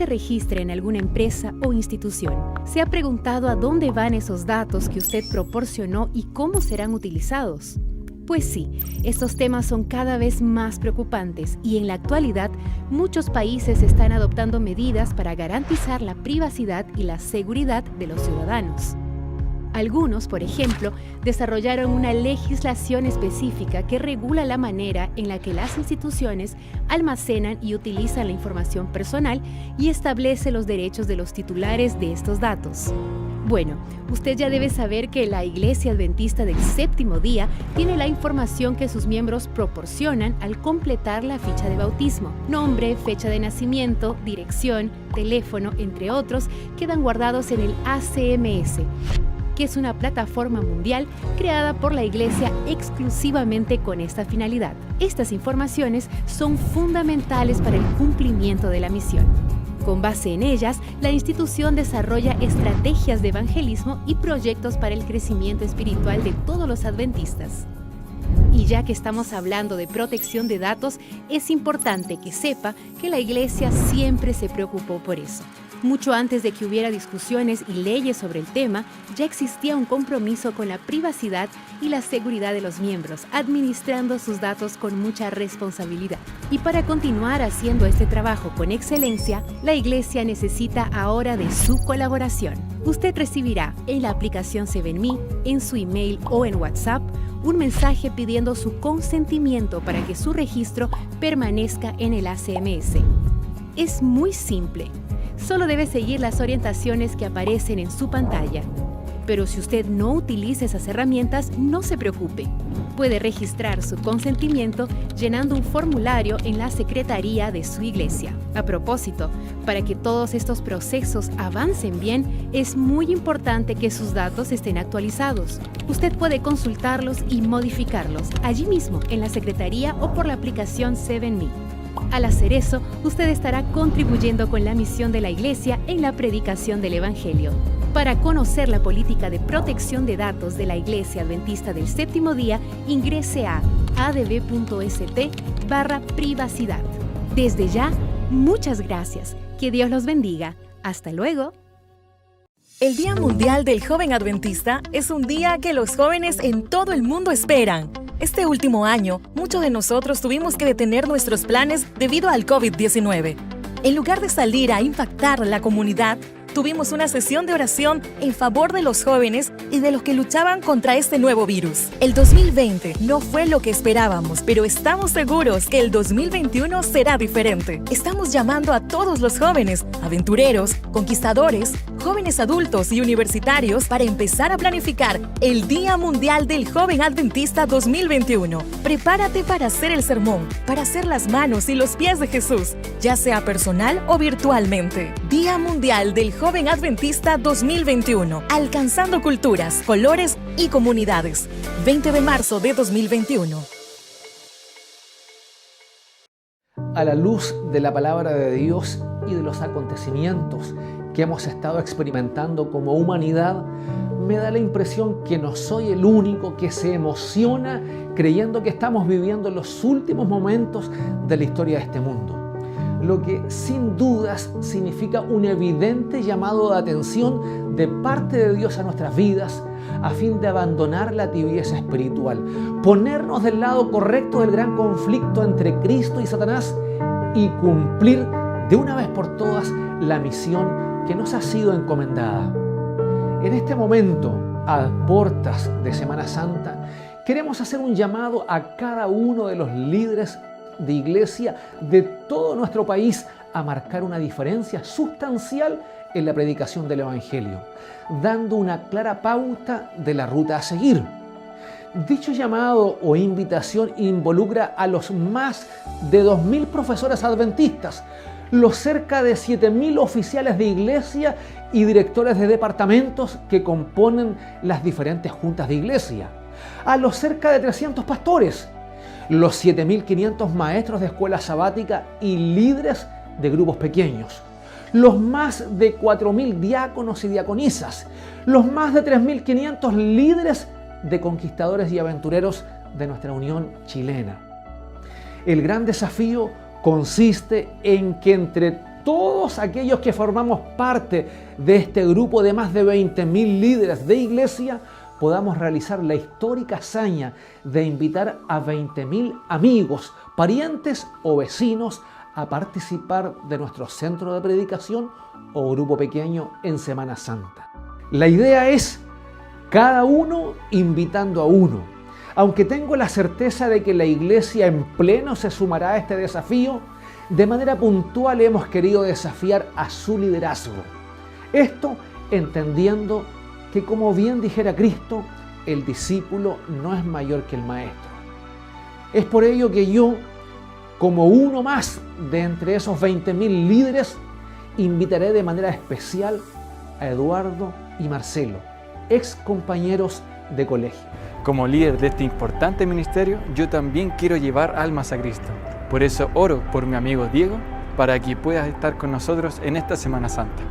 se registra en alguna empresa o institución, ¿se ha preguntado a dónde van esos datos que usted proporcionó y cómo serán utilizados? Pues sí, estos temas son cada vez más preocupantes y en la actualidad muchos países están adoptando medidas para garantizar la privacidad y la seguridad de los ciudadanos. Algunos, por ejemplo, desarrollaron una legislación específica que regula la manera en la que las instituciones almacenan y utilizan la información personal y establece los derechos de los titulares de estos datos. Bueno, usted ya debe saber que la Iglesia Adventista del Séptimo Día tiene la información que sus miembros proporcionan al completar la ficha de bautismo. Nombre, fecha de nacimiento, dirección, teléfono, entre otros, quedan guardados en el ACMS, que es una plataforma mundial creada por la Iglesia exclusivamente con esta finalidad. Estas informaciones son fundamentales para el cumplimiento de la misión. Con base en ellas, la institución desarrolla estrategias de evangelismo y proyectos para el crecimiento espiritual de todos los adventistas. Y ya que estamos hablando de protección de datos, es importante que sepa que la Iglesia siempre se preocupó por eso. Mucho antes de que hubiera discusiones y leyes sobre el tema, ya existía un compromiso con la privacidad y la seguridad de los miembros, administrando sus datos con mucha responsabilidad. Y para continuar haciendo este trabajo con excelencia, la Iglesia necesita ahora de su colaboración. Usted recibirá en la aplicación 7Me, en su email o en WhatsApp, un mensaje pidiendo su consentimiento para que su registro permanezca en el ACMS. Es muy simple. Solo debe seguir las orientaciones que aparecen en su pantalla. Pero si usted no utiliza esas herramientas, no se preocupe. Puede registrar su consentimiento llenando un formulario en la secretaría de su iglesia. A propósito, para que todos estos procesos avancen bien, es muy importante que sus datos estén actualizados. Usted puede consultarlos y modificarlos allí mismo en la secretaría o por la aplicación 7Me. Al hacer eso, usted estará contribuyendo con la misión de la Iglesia en la predicación del Evangelio. Para conocer la política de protección de datos de la Iglesia Adventista del Séptimo Día, ingrese a adv.st/privacidad. Desde ya, muchas gracias. Que Dios los bendiga. Hasta luego. El Día Mundial del Joven Adventista es un día que los jóvenes en todo el mundo esperan. Este último año, muchos de nosotros tuvimos que detener nuestros planes debido al COVID-19. En lugar de salir a impactar la comunidad, tuvimos una sesión de oración en favor de los jóvenes y de los que luchaban contra este nuevo virus. El 2020 no fue lo que esperábamos, pero estamos seguros que el 2021 será diferente. Estamos llamando a todos los jóvenes, aventureros, conquistadores, jóvenes adultos y universitarios para empezar a planificar el Día Mundial del Joven Adventista 2021. Prepárate para hacer el sermón, para hacer las manos y los pies de Jesús, ya sea personal o virtualmente. Día Mundial del Joven Adventista 2021, alcanzando culturas, colores y comunidades. 20 de marzo de 2021. A la luz de la palabra de Dios y de los acontecimientos que hemos estado experimentando como humanidad, me da la impresión que no soy el único que se emociona creyendo que estamos viviendo los últimos momentos de la historia de este mundo. Lo que sin dudas significa un evidente llamado de atención de parte de Dios a nuestras vidas a fin de abandonar la tibieza espiritual, ponernos del lado correcto del gran conflicto entre Cristo y Satanás y cumplir de una vez por todas la misión que nos ha sido encomendada. En este momento, a puertas de Semana Santa, queremos hacer un llamado a cada uno de los líderes de iglesia de todo nuestro país a marcar una diferencia sustancial en la predicación del Evangelio, dando una clara pauta de la ruta a seguir. Dicho llamado o invitación involucra a los más de 2.000 profesores adventistas, los cerca de 7.000 oficiales de iglesia y directores de departamentos que componen las diferentes juntas de iglesia, a los cerca de 300 pastores, los 7.500 maestros de escuela sabática y líderes de grupos pequeños, los más de 4.000 diáconos y diaconisas, los más de 3.500 líderes de conquistadores y aventureros de nuestra Unión Chilena. El gran desafío consiste en que entre todos aquellos que formamos parte de este grupo de más de 20.000 líderes de iglesia podamos realizar la histórica hazaña de invitar a 20.000 amigos, parientes o vecinos a participar de nuestro centro de predicación o grupo pequeño en Semana Santa. La idea es cada uno invitando a uno. Aunque tengo la certeza de que la iglesia en pleno se sumará a este desafío, de manera puntual hemos querido desafiar a su liderazgo. Esto entendiendo que, como bien dijera Cristo, el discípulo no es mayor que el maestro. Es por ello que yo, como uno más de entre esos 20.000 líderes, invitaré de manera especial a Eduardo y Marcelo, ex compañeros de colegio. Como líder de este importante ministerio, yo también quiero llevar almas a Cristo. Por eso oro por mi amigo Diego, para que pueda estar con nosotros en esta Semana Santa.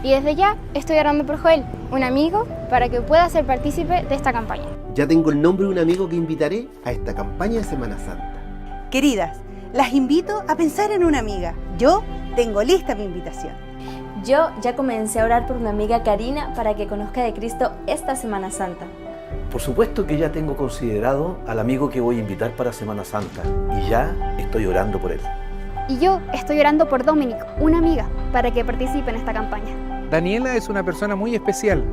Y desde ya estoy orando por Joel, un amigo, para que pueda ser partícipe de esta campaña. Ya tengo el nombre de un amigo que invitaré a esta campaña de Semana Santa. Queridas, las invito a pensar en una amiga. Yo tengo lista mi invitación. Yo ya comencé a orar por mi amiga Karina para que conozca de Cristo esta Semana Santa. Por supuesto que ya tengo considerado al amigo que voy a invitar para Semana Santa y ya estoy orando por él. Y yo estoy orando por Dominic, una amiga, para que participe en esta campaña. Daniela es una persona muy especial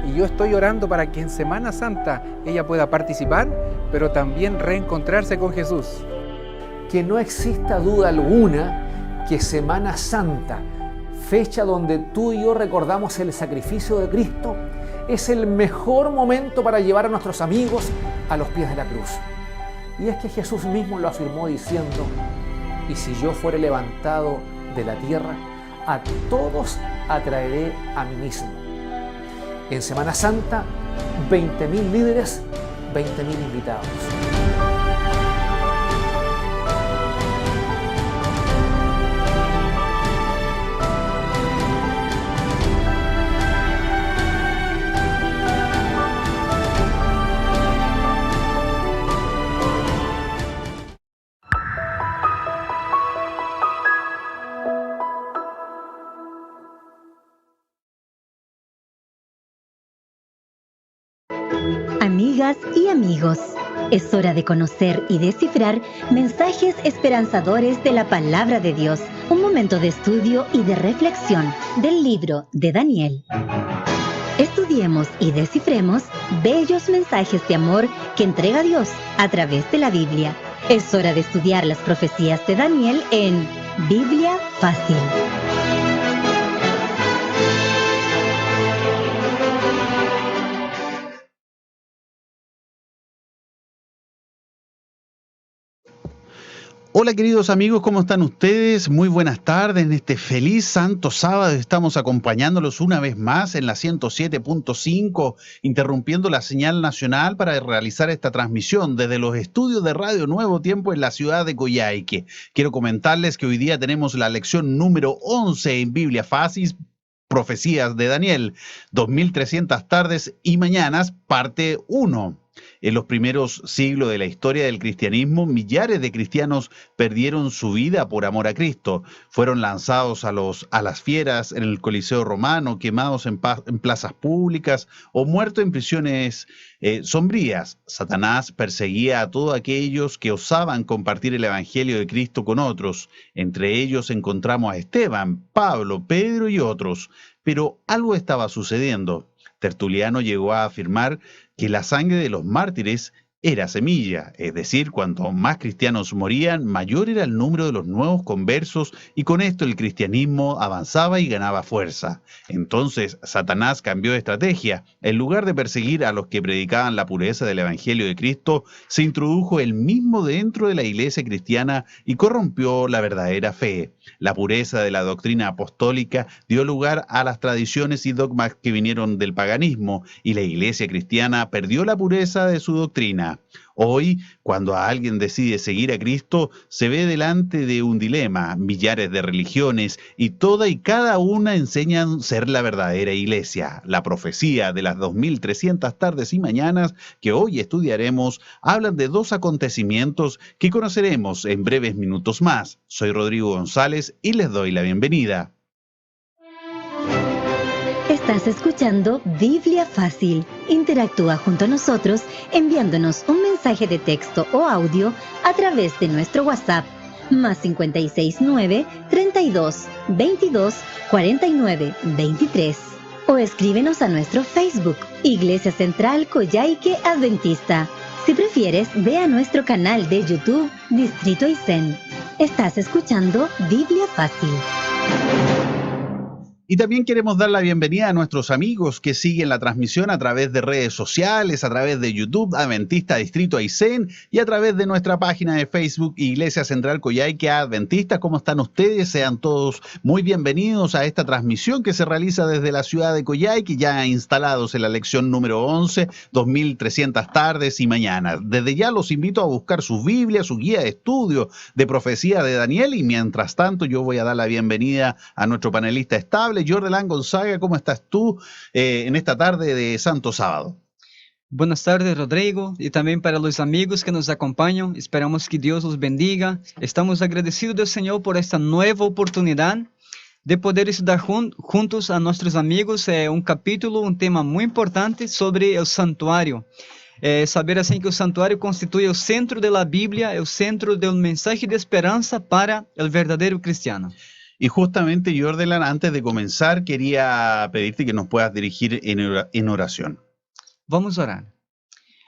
y yo estoy orando para que en Semana Santa ella pueda participar, pero también reencontrarse con Jesús. Que no exista duda alguna que Semana Santa, fecha donde tú y yo recordamos el sacrificio de Cristo, es el mejor momento para llevar a nuestros amigos a los pies de la cruz. Y es que Jesús mismo lo afirmó diciendo: y si yo fuere levantado de la tierra, a todos atraeré a mí mismo. En Semana Santa, 20.000 líderes, 20.000 invitados. Amigas y amigos, es hora de conocer y descifrar mensajes esperanzadores de la Palabra de Dios. Un momento de estudio y de reflexión del libro de Daniel. Estudiemos y descifremos bellos mensajes de amor que entrega Dios a través de la Biblia. Es hora de estudiar las profecías de Daniel en Biblia Fácil. Hola queridos amigos, ¿cómo están ustedes? Muy buenas tardes, en este feliz santo sábado estamos acompañándolos una vez más en la 107.5, interrumpiendo la señal nacional para realizar esta transmisión desde los estudios de Radio Nuevo Tiempo en la ciudad de Coyhaique. Quiero comentarles que hoy día tenemos la lección número 11 en Biblia Fácil, Profecías de Daniel, 2300 tardes y mañanas, parte 1. En los primeros siglos de la historia del cristianismo, millares de cristianos perdieron su vida por amor a Cristo. Fueron lanzados a las fieras en el Coliseo romano, quemados en plazas públicas o muertos en prisiones sombrías. Satanás perseguía a todos aquellos que osaban compartir el Evangelio de Cristo con otros. Entre ellos encontramos a Esteban, Pablo, Pedro y otros. Pero algo estaba sucediendo. Tertuliano llegó a afirmar que la sangre de los mártires era semilla, es decir, cuanto más cristianos morían, mayor era el número de los nuevos conversos y con esto el cristianismo avanzaba y ganaba fuerza. Entonces Satanás cambió de estrategia. En lugar de perseguir a los que predicaban la pureza del Evangelio de Cristo, se introdujo él mismo dentro de la iglesia cristiana y corrompió la verdadera fe. La pureza de la doctrina apostólica dio lugar a las tradiciones y dogmas que vinieron del paganismo y la iglesia cristiana perdió la pureza de su doctrina. mañana. Hoy, cuando alguien decide seguir a Cristo, se ve delante de un dilema. Millares de religiones y toda y cada una enseñan ser la verdadera iglesia. La profecía de las 2300 tardes y mañanas que hoy estudiaremos hablan de dos acontecimientos que conoceremos en breves minutos más. Soy Rodrigo González y les doy la bienvenida. Estás escuchando Biblia Fácil. Interactúa junto a nosotros enviándonos un mensaje de texto o audio a través de nuestro WhatsApp +569 32 22 49 23 o escríbenos a nuestro Facebook Iglesia Central Coyhaique Adventista. Si prefieres, ve a nuestro canal de YouTube Distrito Aysén. Estás escuchando Biblia Fácil. Y también queremos dar la bienvenida a nuestros amigos que siguen la transmisión a través de redes sociales, a través de YouTube Adventista Distrito Aysén y a través de nuestra página de Facebook Iglesia Central Coyhaique Adventista. ¿Cómo están ustedes? Sean todos muy bienvenidos a esta transmisión que se realiza desde la ciudad de Coyhaique, ya instalados en la lección número 11, 2300 tardes y mañanas. Desde ya los invito a buscar su Biblia, su guía de estudio de profecía de Daniel, y mientras tanto yo voy a dar la bienvenida a nuestro panelista estable, Jordelán Gonzaga. ¿Cómo estás tú en esta tarde de Santo Sábado? Buenas tardes, Rodrigo, y también para los amigos que nos acompañan. Esperamos que Dios los bendiga. Estamos agradecidos del Señor por esta nueva oportunidad de poder estudiar juntos a nuestros amigos un capítulo, un tema muy importante sobre el santuario. Saber assim que o santuário constitui o centro da Bíblia, o centro de um mensaje de esperança para o verdadeiro cristiano. Y justamente, Jordelan, antes de comenzar, quería pedirte que nos puedas dirigir en oración. Vamos a orar.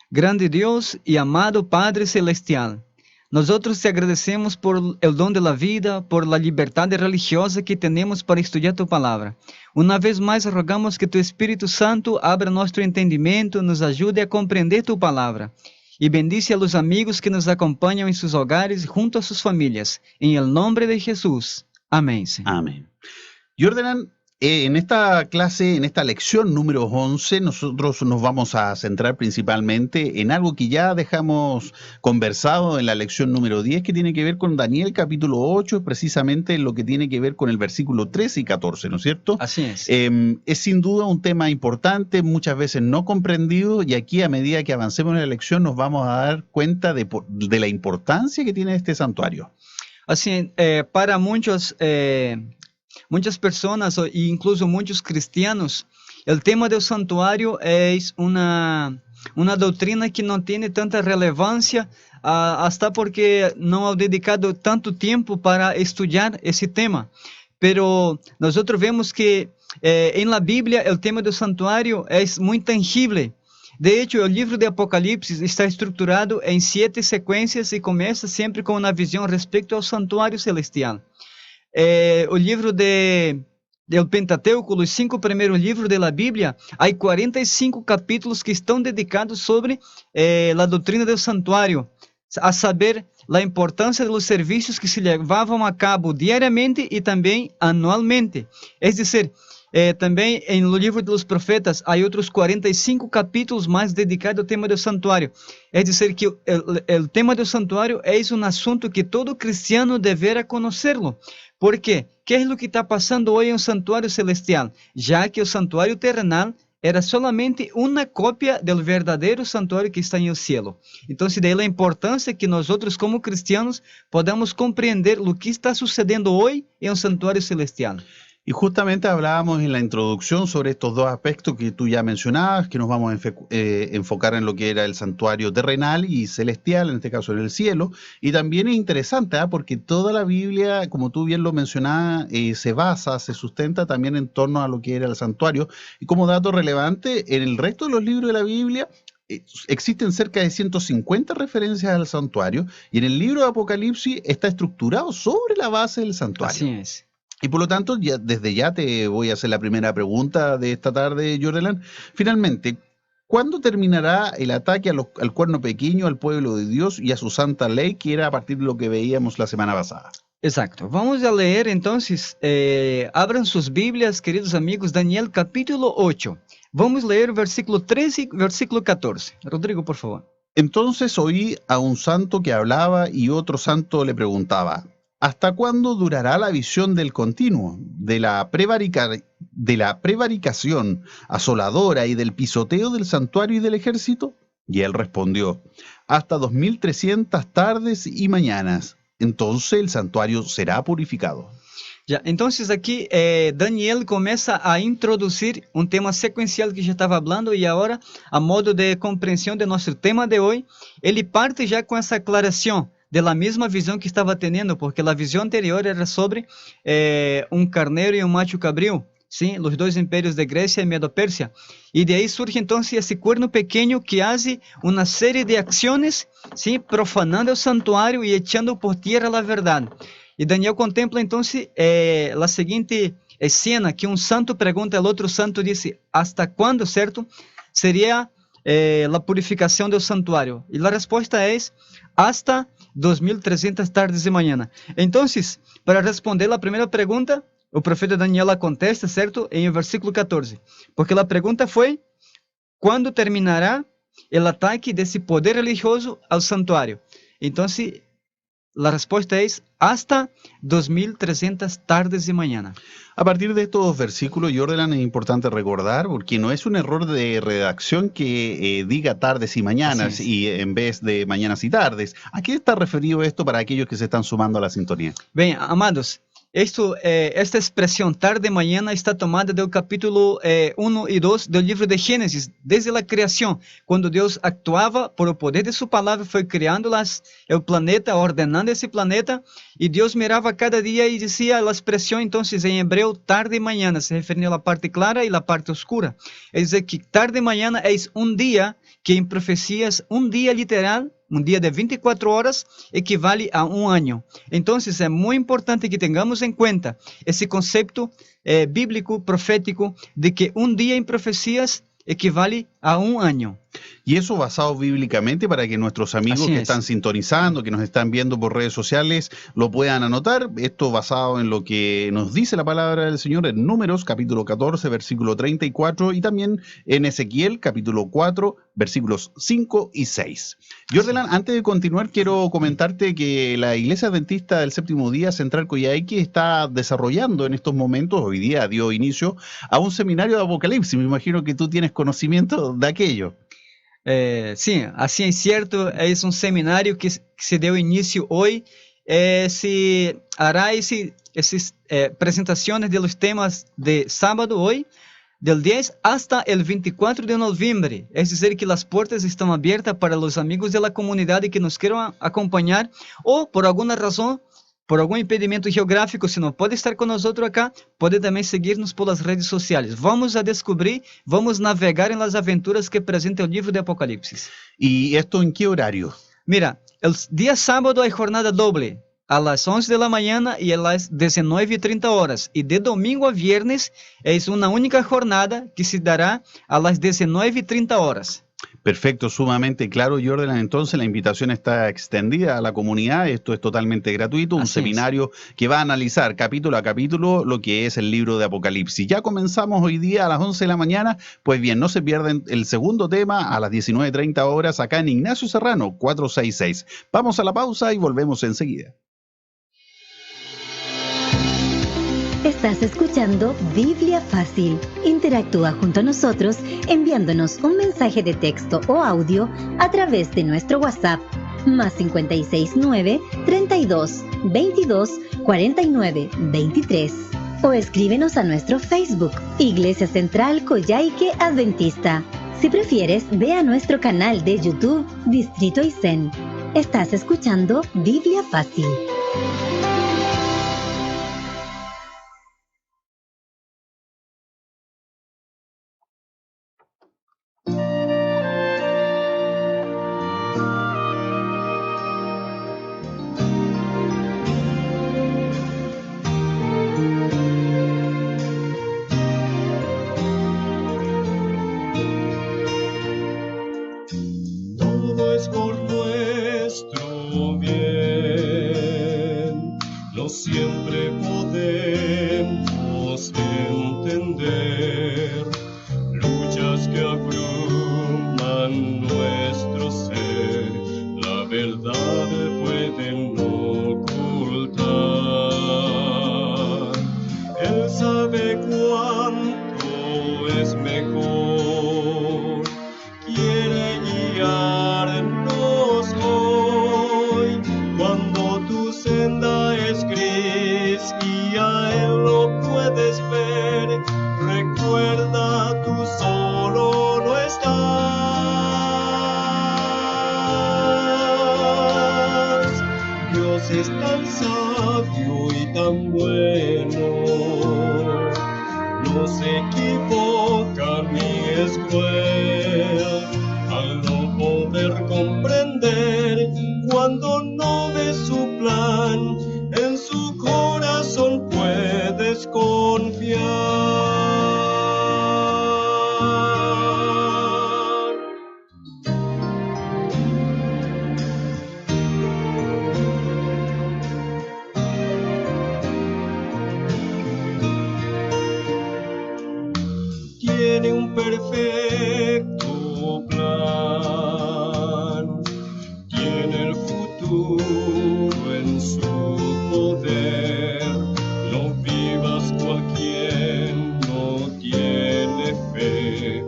Grande Dios y amado Padre Celestial, nosotros te agradecemos por el don de la vida, por la libertad religiosa que tenemos para estudiar tu palabra. Una vez más rogamos que tu Espíritu Santo abra nuestro entendimiento, nos ayude a comprender tu palabra. Y bendice a los amigos que nos acompañan en sus hogares junto a sus familias. En el nombre de Jesús. Amén. Amén. Jordelan, en esta clase, en esta lección número 11, nosotros nos vamos a centrar principalmente en algo que ya dejamos conversado en la lección número 10, que tiene que ver con Daniel capítulo 8, precisamente lo que tiene que ver con el versículo 13 y 14, ¿no es cierto? Así es. Es sin duda un tema importante, muchas veces no comprendido, y aquí a medida que avancemos en la lección nos vamos a dar cuenta de la importancia que tiene este santuario. Assim, para muitas pessoas, e incluso muitos cristianos, o tema do santuário é uma doutrina que não tem tanta relevância, hasta porque não há dedicado tanto tempo para estudar esse tema. Pero nós vemos que em la Bíblia o tema do santuário é muito tangível. De hecho, o livro de Apocalipse está estruturado em 7 sequências e começa sempre com uma visão respeito ao santuário celestial. O livro do Pentateuco, os 5 primeiros livros da Bíblia, há 45 capítulos que estão dedicados sobre a doutrina do santuário, a saber, a importância dos serviços que se levavam a cabo diariamente e também anualmente. É dizer, também no livro dos profetas há outros 45 capítulos mais dedicados ao tema do santuário. É dizer que o tema do santuário é um assunto que todo cristiano deverá conhecê-lo. Por quê? Que é o que está passando hoje em um santuário celestial? Já que o santuário terrenal era solamente uma cópia do verdadeiro santuário que está no céu. Então, daí a importância que nós como cristianos podamos compreender o que está sucedendo hoje em um santuário celestial. Y justamente hablábamos en la introducción sobre estos dos aspectos que tú ya mencionabas, que nos vamos a enfocar en lo que era el santuario terrenal y celestial, en este caso en el cielo. Y también es interesante, porque toda la Biblia, como tú bien lo mencionabas, se sustenta también en torno a lo que era el santuario. Y como dato relevante, en el resto de los libros de la Biblia existen cerca de 150 referencias al santuario, y en el libro de Apocalipsis está estructurado sobre la base del santuario. Así es. Y por lo tanto, desde ya te voy a hacer la primera pregunta de esta tarde, Jordelán. Finalmente, ¿cuándo terminará el ataque al cuerno pequeño, al pueblo de Dios y a su santa ley, que era a partir de lo que veíamos la semana pasada? Exacto. Vamos a leer entonces, abran sus Biblias, queridos amigos, Daniel capítulo 8. Vamos leer versículo 13 y versículo 14. Rodrigo, por favor. Entonces oí a un santo que hablaba y otro santo le preguntaba: ¿hasta cuándo durará la visión del continuo, de la prevaricación asoladora y del pisoteo del santuario y del ejército? Y él respondió: hasta 2300 tardes y mañanas. Entonces el santuario será purificado. Já, então, aqui Daniel começa a introduzir um tema sequencial que já estava falando, e agora, a modo de compreensão de nosso tema de hoje, ele parte já com essa aclaração de la mesma visão que estava tendo, porque a visão anterior era sobre um carneiro e um macho cabrío, sim, os dois impérios de Grécia e Medo-Pérsia, e de aí surge então esse cuerno pequeno que hace uma série de ações, sim, profanando o santuário e echando por tierra a verdade. E Daniel contempla então a seguinte cena, que um santo pergunta ao outro santo, disse: hasta quando, certo, seria a purificação do santuário? E a resposta é: hasta 2300 tardes e manhã. Então, para responder a primeira pergunta, o profeta Daniel contesta, certo, em versículo 14, porque a pergunta foi: quando terminará o ataque desse poder religioso ao santuário? Então, la respuesta es hasta 2300 tardes y mañana. A partir de estos versículos, Jordan, es importante recordar, porque no es un error de redacción que diga tardes y mañanas y en vez de mañanas y tardes. ¿A qué está referido esto para aquellos que se están sumando a la sintonía? Bien, amados, esta expresión tarde mañana está tomada del capítulo 1 y 2 del libro de Génesis, desde la creación, cuando Dios actuaba por el poder de su palabra, fue creando el planeta, ordenando ese planeta, y Dios miraba cada día y decía la expresión entonces en hebreo tarde y mañana, se refería a la parte clara y la parte oscura. Es decir, que tarde y mañana es un día que en profecías, un día literal, un día de 24 horas equivale a un año. Entonces es muy importante que tengamos en cuenta ese concepto bíblico, profético, de que un día en profecías equivale a un año. Y eso basado bíblicamente para que nuestros amigos que están sintonizando, que nos están viendo por redes sociales, lo puedan anotar. Esto basado en lo que nos dice la palabra del Señor en Números, capítulo 14, versículo 34, y también en Ezequiel, capítulo 4, versículos 5 y 6. Jordan, antes de continuar, quiero comentarte que la Iglesia Adventista del Séptimo Día Central Coyhaique está desarrollando en estos momentos, hoy día dio inicio a un seminario de Apocalipsis. Me imagino que tú tienes conocimiento de aquello. Sim, assim é certo, é um seminário que se deu início hoje, se hará essas apresentações dos temas de sábado hoje, del 10 hasta el 24 de noviembre, es decir, que las puertas están abiertas para los amigos de la comunidad que nos quieran acompañar, o por alguna razón, por algum impedimento geográfico, se não pode estar com nós acá, pode também seguir-nos pelas redes sociais. Vamos a descobrir, vamos navegar em las aventuras que apresenta o livro de Apocalipse. ¿Y esto en qué horario? Mira, el día sábado hay jornada doble, a las 11 de la mañana y a las 19:30 horas. Y de domingo a viernes es una única jornada que se dará a las 19:30 horas. Perfecto, sumamente claro, Jordan. Entonces la invitación está extendida a la comunidad. Esto es totalmente gratuito, un seminario que va a analizar capítulo a capítulo lo que es el libro de Apocalipsis. Ya comenzamos hoy día a las 11 de la mañana. Pues bien, no se pierden el segundo tema a las 19:30 horas acá en Ignacio Serrano 466. Vamos a la pausa y volvemos enseguida. Estás escuchando Biblia Fácil. Interactúa junto a nosotros enviándonos un mensaje de texto o audio a través de nuestro WhatsApp más 569 32 22 49 23 o escríbenos a nuestro Facebook Iglesia Central Coyhaique Adventista. Si prefieres, ve a nuestro canal de YouTube Distrito Aysén. Estás escuchando Biblia Fácil. Luchas que abruman nuestro ser. es tan sabio y tan bueno, no se equivoca ni es cruel al no poder comprender cuando no ves su plan. En su corazón puedes confiar. Tiene un perfecto plan, tiene el futuro en su poder. No vivas cual quien no tiene fe,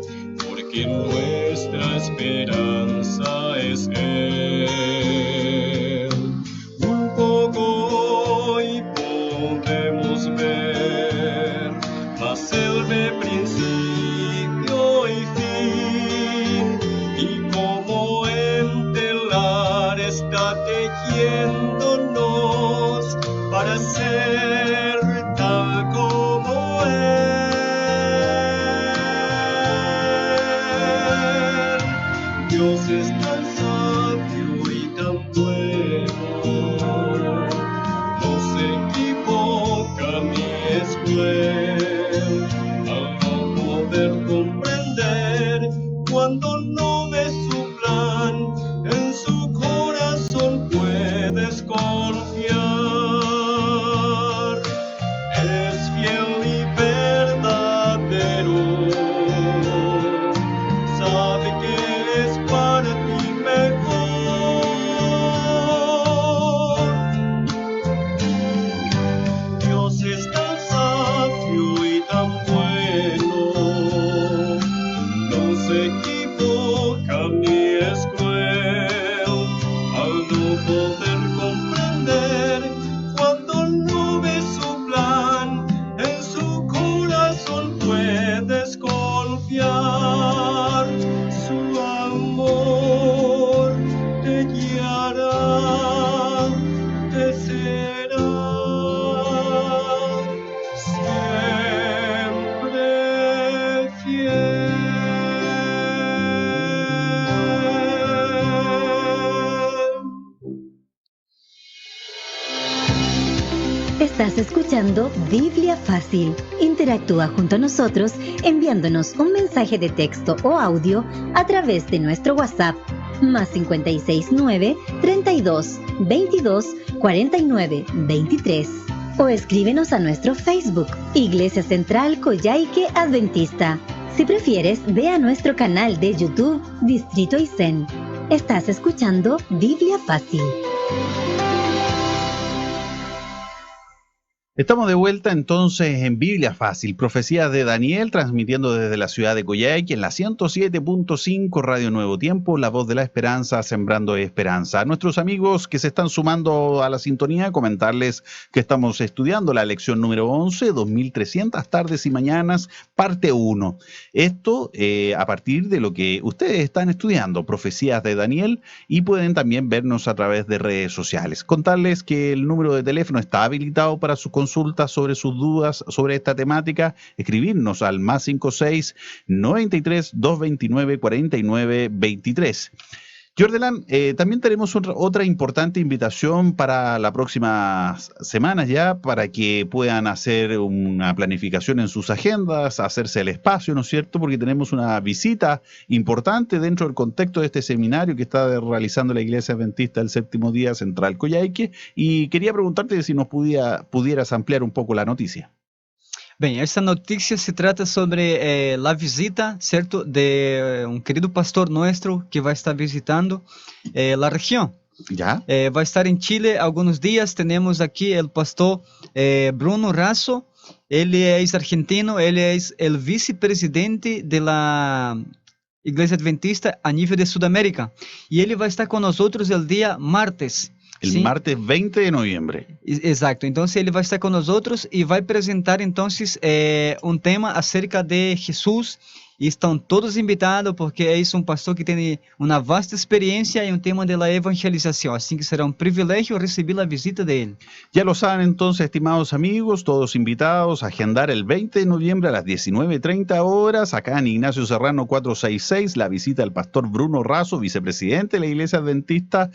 porque nuestra esperanza es Él. Un poco hoy podemos ver, mas Él ve principio y fin, y como en telar está tejiéndonos para ser tal como Él. Dios es tan sabio y tan bueno, no se equivoca ni es cruel al no poder comprender cuando no ves su plan. En su corazón puedes confiar. Es fiel y verdadero, sabe que es para ti mejor. Dios es tan sabio y tan bueno, no se equivoca ni es cruel al no poder comprender cuando no ves su plan. En su corazón puedes confiar. Su amor te guiará, te será siempre fiel. Estás escuchando Biblia Fácil. Interactúa junto a nosotros enviándonos un mensaje de texto o audio a través de nuestro WhatsApp más 569 32 22 49 23 o escríbenos a nuestro Facebook Iglesia Central Coyhaique Adventista. Si prefieres, ve a nuestro canal de YouTube Distrito Aysén. Estás escuchando Biblia Fácil. Estamos de vuelta entonces en Biblia Fácil, Profecías de Daniel, transmitiendo desde la ciudad de Coyhaique en la 107.5 Radio Nuevo Tiempo, la voz de la esperanza, sembrando esperanza. A nuestros amigos que se están sumando a la sintonía, comentarles que estamos estudiando la lección número 11, 2300 tardes y mañanas, parte 1. Esto a partir de lo que ustedes están estudiando, Profecías de Daniel, y pueden también vernos a través de redes sociales. Contarles que el número de teléfono está habilitado para su consultas sobre sus dudas sobre esta temática, escribirnos al más 56 93 229 49 23. Jordelan, también tenemos otra importante invitación para la próxima semana ya, para que puedan hacer una planificación en sus agendas, hacerse el espacio, ¿no es cierto? Porque tenemos una visita importante dentro del contexto de este seminario que está realizando la Iglesia Adventista del Séptimo Día Central Coyhaique, y quería preguntarte si nos pudieras ampliar un poco la noticia. Bem, essa notícia se trata sobre a visita, certo, de um querido pastor nosso que vai estar visitando a região. Já? Vai estar em Chile alguns dias. Temos aqui o pastor Bruno Rasso. Ele é argentino, ele é o vice-presidente da Igreja Adventista a nível de Sudamérica. E ele vai estar com nós outros o dia martes. El martes 20 de noviembre. Exacto, entonces él va a estar con nosotros y va a presentar entonces un tema acerca de Jesús e estão todos invitados porque é um pastor que tem uma vasta experiência em um tema da evangelização, assim que será um privilégio receber a visita dele. Ya lo saben entonces, estimados amigos, todos invitados a agendar el 20 de noviembre a las 19:30 horas, acá en Ignacio Serrano 466, la visita del pastor Bruno Razo, vicepresidente de la Iglesia Adventista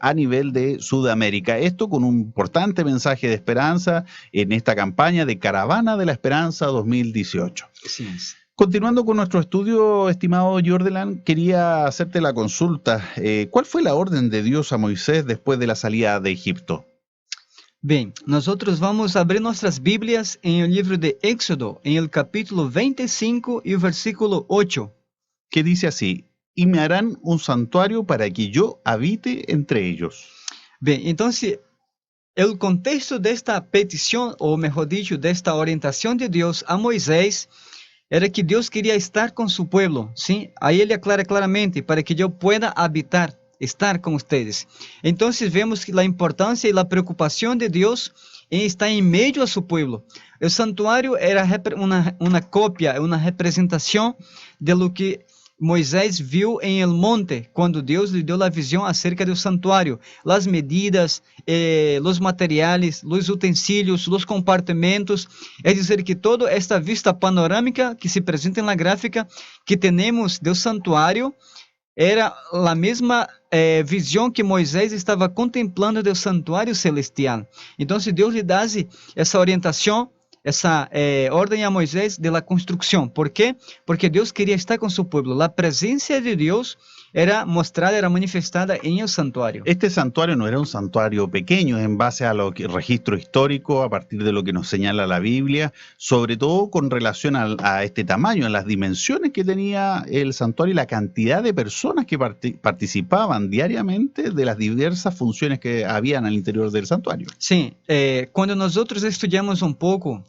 a nivel de Sudamérica. Esto con un importante mensaje de esperanza en esta campaña de Caravana de la Esperanza 2018. Sí. Continuando con nuestro estudio, estimado Jordelan, quería hacerte la consulta. ¿Cuál fue la orden de Dios a Moisés después de la salida de Egipto? Bem, nosotros vamos a abrir nuestras Biblias en el libro de Éxodo, en el capítulo 25 y el versículo 8. Que dice así: y me harán un santuario para que yo habite entre ellos. Bem, entonces, el contexto de esta petición, o mejor dicho, de esta orientación de Dios a Moisés, era que Deus queria estar com seu povo, sim? Aí ele aclara claramente, para que eu pueda habitar, estar com vocês. Então, vemos a importância e a preocupação de Deus em estar em meio a seu povo. O santuário era uma cópia, uma representação de lo que Moisés viu em el monte, quando Deus lhe deu a visão acerca do santuário, as medidas, os materiais, os utensílios, os compartimentos, é dizer que toda esta vista panorâmica que se apresenta na gráfica que temos do santuário era a mesma visão que Moisés estava contemplando do santuário celestial. Então, Deus lhe dá essa orientação, essa ordem a Moisés de la construção. ¿Por quê? Porque Deus queria estar com seu povo. A presença de Deus era mostrada, era manifestada en el santuario. Este santuario no era un santuario pequeño en base a lo que registro histórico, a partir de lo que nos señala la Biblia, sobre todo con relación a este tamaño, a las dimensiones que tenía el santuario y la cantidad de personas que participaban diariamente de las diversas funciones que habían al interior del santuario. Sí, cuando nosotros estudiamos un poco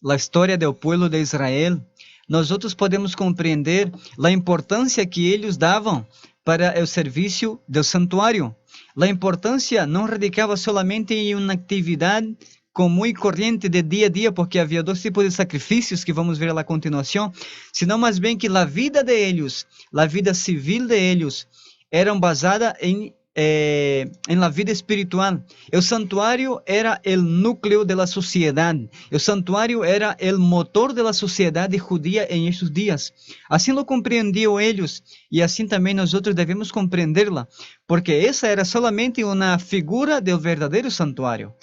la historia del pueblo de Israel, nosotros podemos compreender a importância que eles davam para o serviço do santuário. A importância não radicava somente em uma atividade comum e corrente de dia a dia, porque havia dois tipos de sacrifícios que vamos ver a continuação, senão mais bem que a vida de eles, a vida civil de eles, eram basada em la vida espiritual. El santuario era el núcleo de la sociedad. El santuario era el motor de la sociedad judía en estos días. Así lo comprendían ellos y así también nosotros debemos comprenderla, porque esa era solamente una figura del verdadero santuario.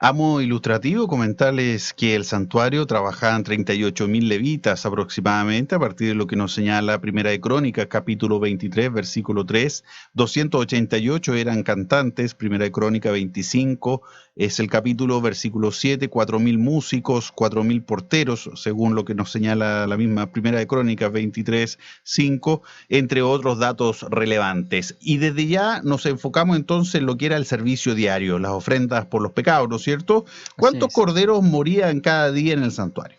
A modo ilustrativo, comentarles que el santuario trabajaban 38.000 levitas aproximadamente, a partir de lo que nos señala Primera de Crónicas, capítulo 23, versículo 3. 288 eran cantantes, Primera de Crónicas 25, es el capítulo, versículo 7, 4.000 músicos, 4.000 porteros, según lo que nos señala la misma Primera de Crónicas 23, 5, entre otros datos relevantes. Y desde ya nos enfocamos entonces en lo que era el servicio diario, las ofrendas por los pecados, ¿no es cierto? ¿Cuántos corderos morían cada día en el santuario?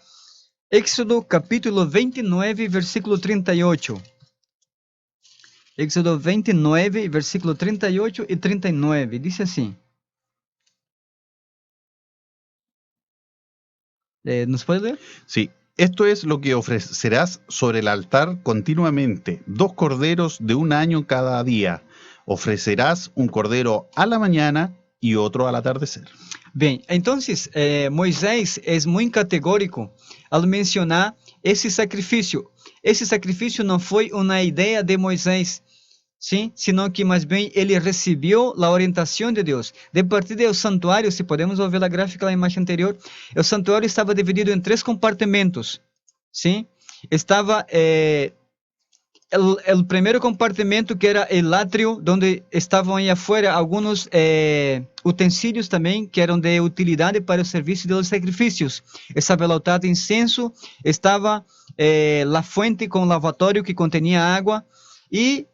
Éxodo capítulo 29, versículo 38. Éxodo 29, versículo 38 y 39. Dice así. ¿Nos puede leer? Sí. Esto es lo que ofrecerás sobre el altar continuamente, 2 corderos de 1 año cada día. Ofrecerás un cordero a la mañana y otro al atardecer. Bem, então Moisés é muito categórico ao mencionar esse sacrifício. Esse sacrifício não foi uma ideia de Moisés, sim, senão que mais bem ele recebeu a orientação de Deus. De partir do santuário, se podemos ver a gráfica na imagem anterior, o santuário estava dividido em 3 compartimentos, sim. Estava o primeiro compartimento, que era o átrio, onde estavam aí afuera alguns utensílios também que eram de utilidade para o serviço dos sacrifícios. Estava o altar de incenso, estava a fonte com lavatório que continha água, e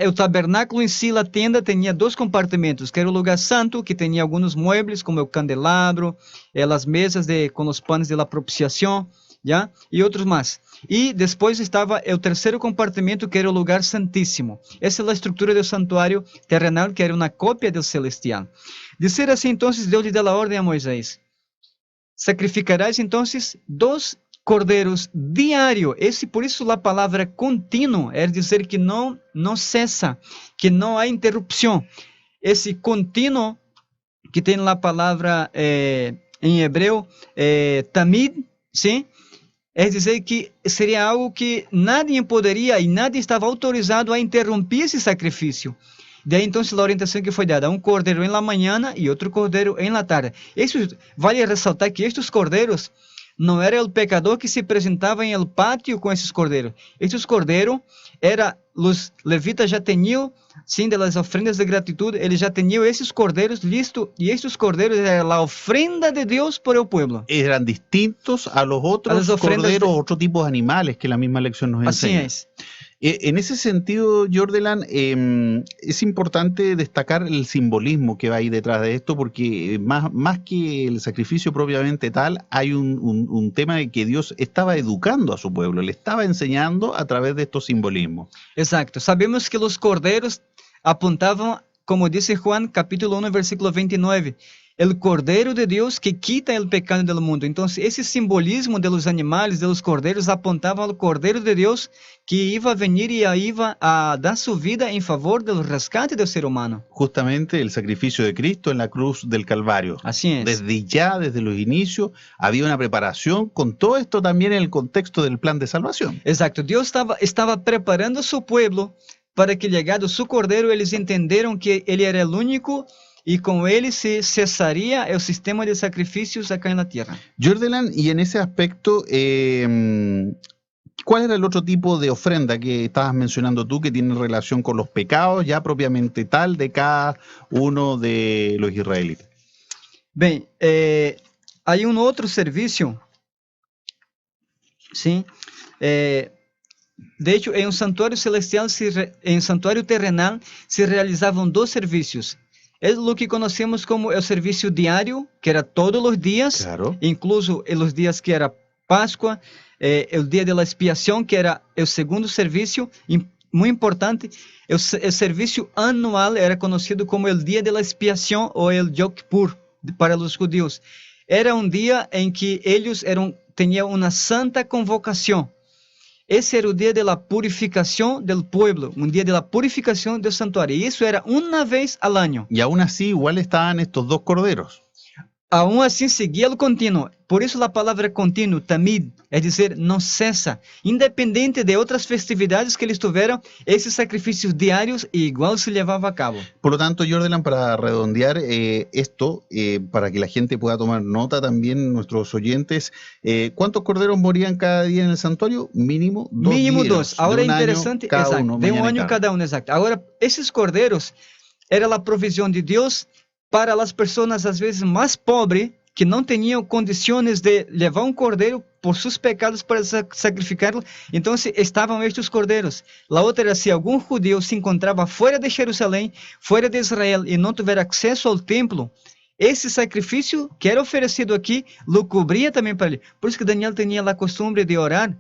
o tabernáculo em si, a tenda, tinha 2 compartimentos, que era o lugar santo, que tinha alguns muebles, como o candelabro, as mesas com os panes de la propiciação, ¿ya? E outros mais. E depois estava o terceiro compartimento, que era o lugar santíssimo. Essa é a estrutura do santuário terrenal, que era uma cópia do celestial. De ser assim, então, Deus lhe dá a ordem a Moisés: sacrificarás, então, 2 cordeiros diário. Por isso a palavra contínuo é dizer que não cessa, que não há interrupção. Esse contínuo que tem a palavra em hebreu, tamid, sim? É dizer que seria algo que nadie poderia e nadie estava autorizado a interromper esse sacrifício. Daí então a orientação que foi dada, um cordeiro em la manhã e outro cordeiro em la tarde. Isso vale ressaltar que estes cordeiros não era o pecador que se apresentava em el pátio com esses cordeiros. Estes cordeiros os levitas já tinham, sim, das ofrendas de gratitude, eles já tinham esses cordeiros listos, e estes cordeiros eram a ofrenda de Deus por el pueblo. Eran distintos a los otros corderos, otro tipo de animales que la misma lección nos enseña. Así es. En ese sentido, Jordelan, es importante destacar el simbolismo que va ahí detrás de esto, porque más que el sacrificio propiamente tal, hay un tema de que Dios estaba educando a su pueblo, le estaba enseñando a través de estos simbolismos. Exacto. Sabemos que los corderos apuntaban, como dice Juan, capítulo 1, versículo 29, el Cordero de Deus que quita el pecado del mundo. Então, esse simbolismo de los animales, de los corderos, apontava ao Cordeiro de Deus que iba a venir e iba a dar su vida en favor del rescate del ser humano. Justamente el sacrificio de Cristo en la cruz del Calvario. Así es. Desde los inicios, había una preparación con todo esto también en el contexto del plan de salvación. Exacto. Dios estava preparando a su pueblo para que, llegado su Cordeiro, eles entenderam que ele era el único y con él se cesaría el sistema de sacrificios acá en la tierra. Jordelan, y en ese aspecto, ¿cuál era el otro tipo de ofrenda que estabas mencionando tú que tiene relación con los pecados ya propiamente tal de cada uno de los israelitas? Bem, hay un otro servicio, ¿sí? De hecho, en un santuario celestial, en un santuario terrenal, se realizaban dos servicios. Es lo que conocemos como el servicio diario, que era todos los días, claro, incluso en los días que era Pascua, el día de la expiación, que era el segundo servicio, muy importante. El servicio anual era conocido como el día de la expiación o el Yom Kippur para los judíos. Era un día en que ellos tenían una santa convocación. Esse era o dia da purificação do povo, um dia da purificação do santuário. E isso era uma vez ao ano. E aún assim, igual estavam estes dois cordeiros. Aún assim, seguia o contínuo. Por isso, a palavra contínuo, tamid, é dizer, não cessa. Independente de outras festividades que eles tiveram, esses sacrifícios diários igual se levava a cabo. Por lo tanto, Jordelan, para redondear esto, para que la gente pueda tomar nota también, nuestros oyentes, ¿cuántos corderos morían cada día en el santuario? Mínimo dos. Mínimo dos. Ahora é interessante, exato, de um ano cada um, exato. Agora, esses cordeiros era a provisão de Deus para as pessoas, às vezes, mais pobres, que não tinham condições de levar um cordeiro por seus pecados para sacrificá-lo. Então, estavam estes cordeiros. A outra era, se algum judeu se encontrava fora de Jerusalém, fora de Israel, e não tiver acesso ao templo, esse sacrifício que era oferecido aqui, lo cobria também para ele. Por isso que Daniel tinha a costume de orar,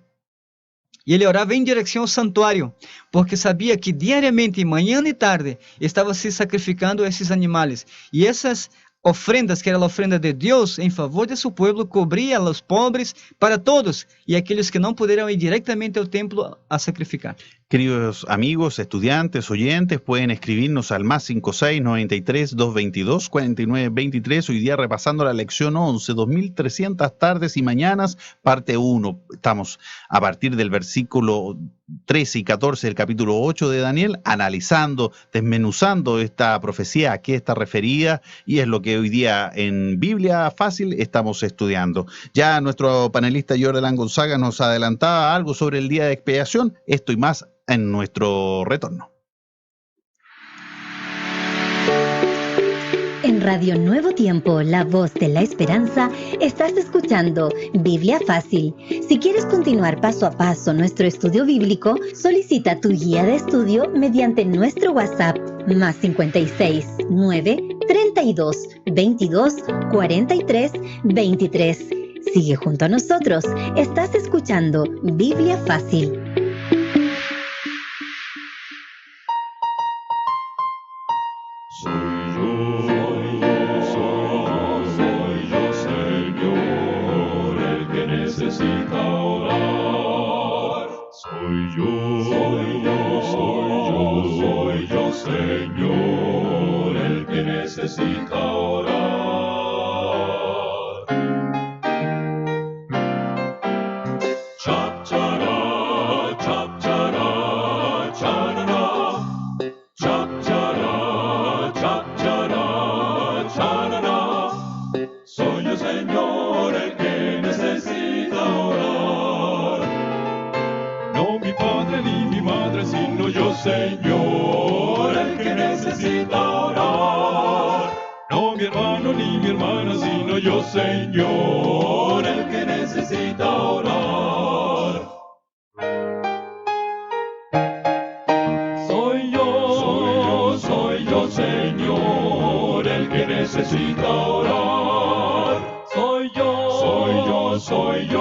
e ele orava em direção ao santuário, porque sabia que diariamente, manhã e tarde, estava se sacrificando esses animais. E essas ofrendas, que era a ofrenda de Deus em favor de seu povo, cobria os pobres para todos, e aqueles que não puderam ir diretamente ao templo a sacrificar. Queridos amigos, estudiantes, oyentes, pueden escribirnos al más 56-93-222-4923. Hoy día repasando la lección 11, 2300 tardes y mañanas, parte 1. Estamos a partir del versículo 13 y 14 del capítulo 8 de Daniel, analizando, desmenuzando esta profecía, a qué está referida, y es lo que hoy día en Biblia Fácil estamos estudiando. Ya nuestro panelista Jordelan Gonzaga nos adelantaba algo sobre el día de expiación, esto y más en nuestro retorno. En Radio Nuevo Tiempo, la voz de la esperanza, estás escuchando Biblia Fácil. Si quieres continuar paso a paso nuestro estudio bíblico, solicita tu guía de estudio mediante nuestro WhatsApp más 56 9 32 22 43 23. Sigue junto a nosotros. Estás escuchando Biblia Fácil. Soy yo, Señor, el que necesita soy yo, Señor, el que necesita orar. Chap, chara, chap, chara, charara. Chap, chara, chap, chara, charara. Soy yo, Señor, el que necesita orar. No mi padre ni mi madre, sino yo, Señor, el que necesita orar. No mi hermano ni mi hermana, sino yo, Señor, el que necesita orar. Soy yo, Señor, el que necesita orar. Soy yo,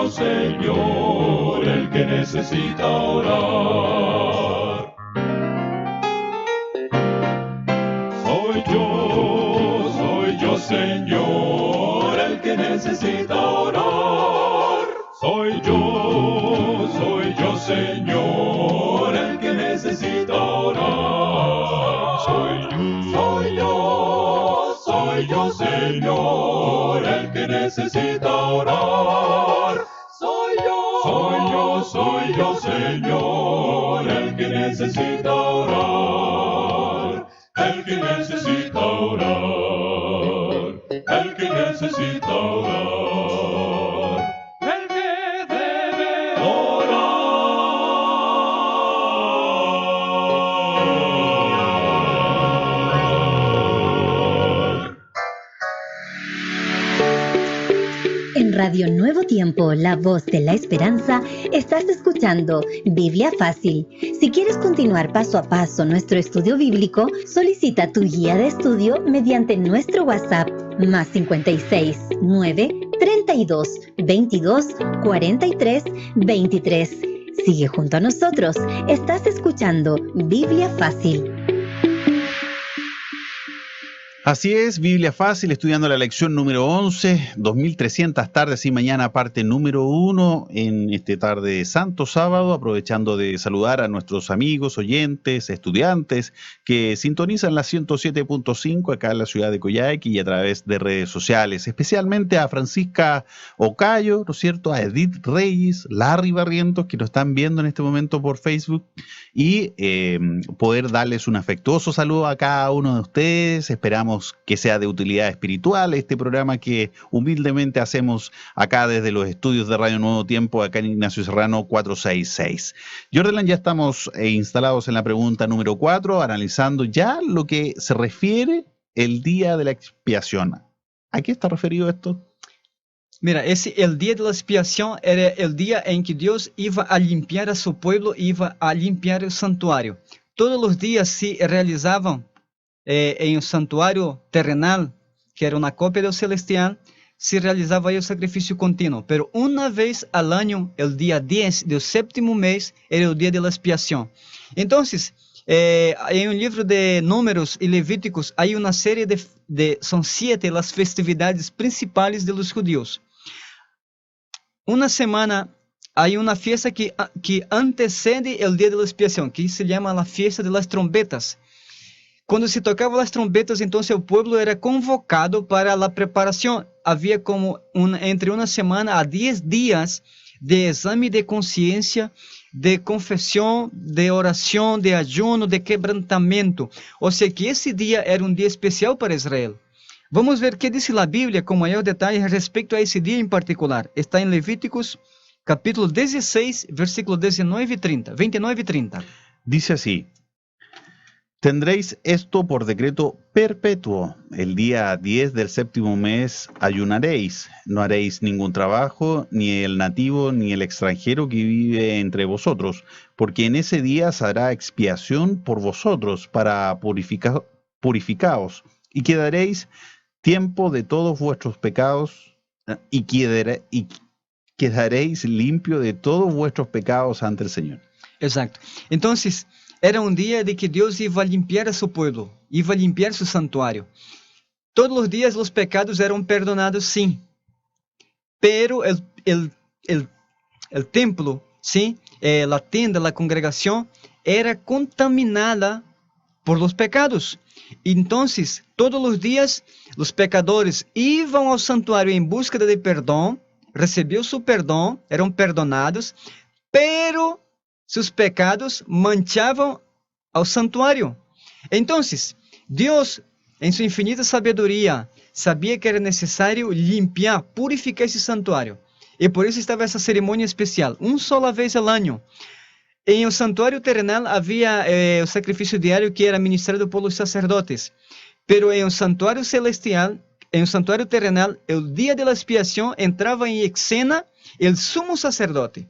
Señor, el que necesita orar. Soy yo, Señor, el que necesita orar. Soy yo, Señor, el que necesita orar. Soy yo, Señor, el que necesita orar. Soy yo, Señor, el que necesita orar. El que necesita orar. El que necesita orar. El que debe orar. En Radio Nuevo Tiempo, la voz de la esperanza, estás escuchando Biblia Fácil. Si quieres continuar paso a paso nuestro estudio bíblico, solicita tu guía de estudio mediante nuestro WhatsApp más 56 9 32 22 43 23. Sigue junto a nosotros. Estás escuchando Biblia Fácil. Así es, Biblia Fácil, estudiando la lección número 11, 2300 tardes y mañana parte número 1 en este tarde santo sábado, aprovechando de saludar a nuestros amigos, oyentes, estudiantes que sintonizan la 107.5 acá en la ciudad de Coyhaique y a través de redes sociales, especialmente a Francisca Ocayo, ¿no es cierto?, a Edith Reyes, Larry Barrientos, que nos están viendo en este momento por Facebook, y poder darles un afectuoso saludo a cada uno de ustedes. Esperamos que sea de utilidad espiritual este programa que humildemente hacemos acá desde los estudios de Radio Nuevo Tiempo, acá en Ignacio Serrano 466. Jordan, ya estamos instalados en la pregunta número 4, analizando ya lo que se refiere el día de la expiación. ¿A qué está referido esto? Mira, el día de la expiación era el día en que Dios iba a limpiar a su pueblo, iba a limpiar el santuario. Todos los días se realizaban en el santuario terrenal, que era una copia del celestial, se realizaba ahí el sacrificio continuo. Pero una vez al año, el día 10 del séptimo mes, era el día de la expiación. Entonces, en el libro de Números y Levíticos hay una serie son 7 las festividades principales de los judíos. Una semana hay una fiesta que antecede el día de la expiación, que se llama la fiesta de las trompetas. Cuando se tocaban las trompetas, entonces el pueblo era convocado para la preparación. Había como entre una semana a 10 días de examen de conciencia, de confesión, de oración, de ayuno, de quebrantamiento. O sea que ese día era un día especial para Israel. Vamos ver qué dice la Biblia con mayor detalle respecto a ese día en particular. Está en Levíticos capítulo 16, versículos 29 y 30. Dice así: tendréis esto por decreto perpetuo. El día 10 del séptimo mes ayunaréis. No haréis ningún trabajo, ni el nativo ni el extranjero que vive entre vosotros, porque en ese día se hará expiación por vosotros para purificaos, y quedaréis tiempo de todos vuestros pecados, y quedaréis limpio de todos vuestros pecados ante el Señor. Exacto. Entonces, era un día de que Dios iba a limpiar a su pueblo, iba a limpiar su santuario. Todos los días los pecados eran perdonados, sí. Pero el templo, ¿sí?, la tienda, la congregación, era contaminada por los pecados. Entonces, todos los días, los pecadores iban al santuario en búsqueda de perdón, recibían su perdón, eran perdonados, pero sus pecados manchaban al santuario. Entonces, Dios, en su infinita sabiduría, sabía que era necesario limpiar, purificar ese santuario. Y por eso estaba esa ceremonia especial, una sola vez al año. En el santuario terrenal había el sacrificio diario que era ministrado por los sacerdotes. Pero en el santuario celestial, en el santuario terrenal, el día de la expiación entraba en escena el sumo sacerdote.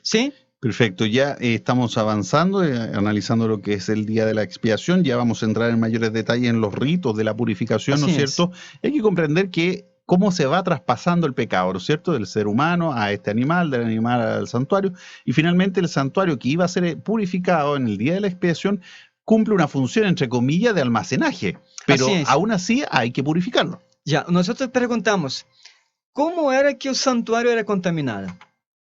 ¿Sí? Perfecto, ya estamos avanzando, analizando lo que es el día de la expiación. Ya vamos a entrar en mayores detalles en los ritos de la purificación, ¿no es cierto? Hay que comprender que cómo se va traspasando el pecado, ¿no es cierto? Del ser humano a este animal, del animal al santuario. Y finalmente el santuario que iba a ser purificado en el día de la expiación cumple una función, entre comillas, de almacenaje. Pero aún así hay que purificarlo. Ya, nosotros preguntamos, ¿cómo era que el santuario era contaminado?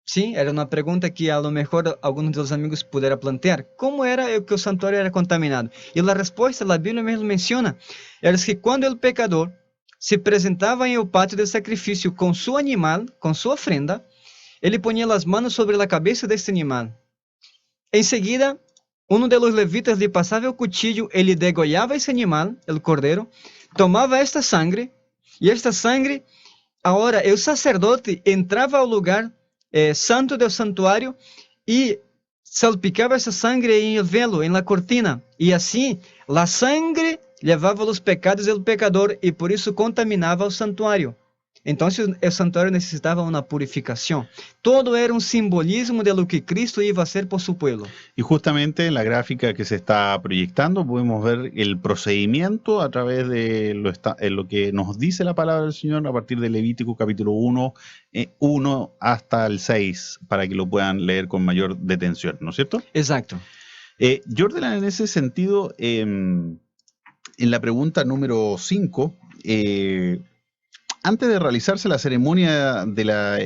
Sí, era una pregunta que a lo mejor algunos de los amigos pudieran plantear. ¿Cómo era que el santuario era contaminado? Y la respuesta, la Biblia mismo menciona, era que cuando el pecador se presentaba en el patio del sacrificio con su animal, con su ofrenda, él ponía las manos sobre la cabeza de este animal. Enseguida, uno de los levitas le pasaba el cuchillo, él le degollaba ese animal, el cordero, tomaba esta sangre, y esta sangre, ahora el sacerdote entraba al lugar santo del santuario y salpicaba esa sangre en el velo, en la cortina, y así la sangre llevaba los pecados del pecador y por eso contaminaba el santuario. Entonces el santuario necesitaba una purificación. Todo era un simbolismo de lo que Cristo iba a hacer por su pueblo. Y justamente en la gráfica que se está proyectando podemos ver el procedimiento a través de lo que nos dice la palabra del Señor a partir de Levítico capítulo 1 hasta el 6, para que lo puedan leer con mayor detención, ¿no es cierto? Exacto. Jordan, en ese sentido, en la pregunta número 5, antes de realizarse la ceremonia de la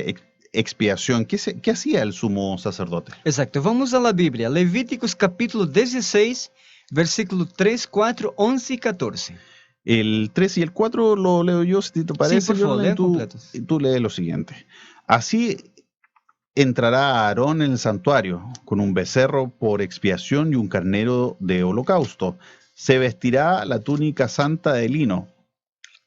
expiación, ¿qué hacía el sumo sacerdote? Exacto, vamos a la Biblia, Levíticos capítulo 16, versículo 3, 4, 11 y 14. El 3 y el 4 lo leo yo, si te parece. Sí, por favor, lea completos. Tú lees lo siguiente. Así entrará Aarón en el santuario, con un becerro por expiación y un carnero de holocausto. Se vestirá la túnica santa de lino,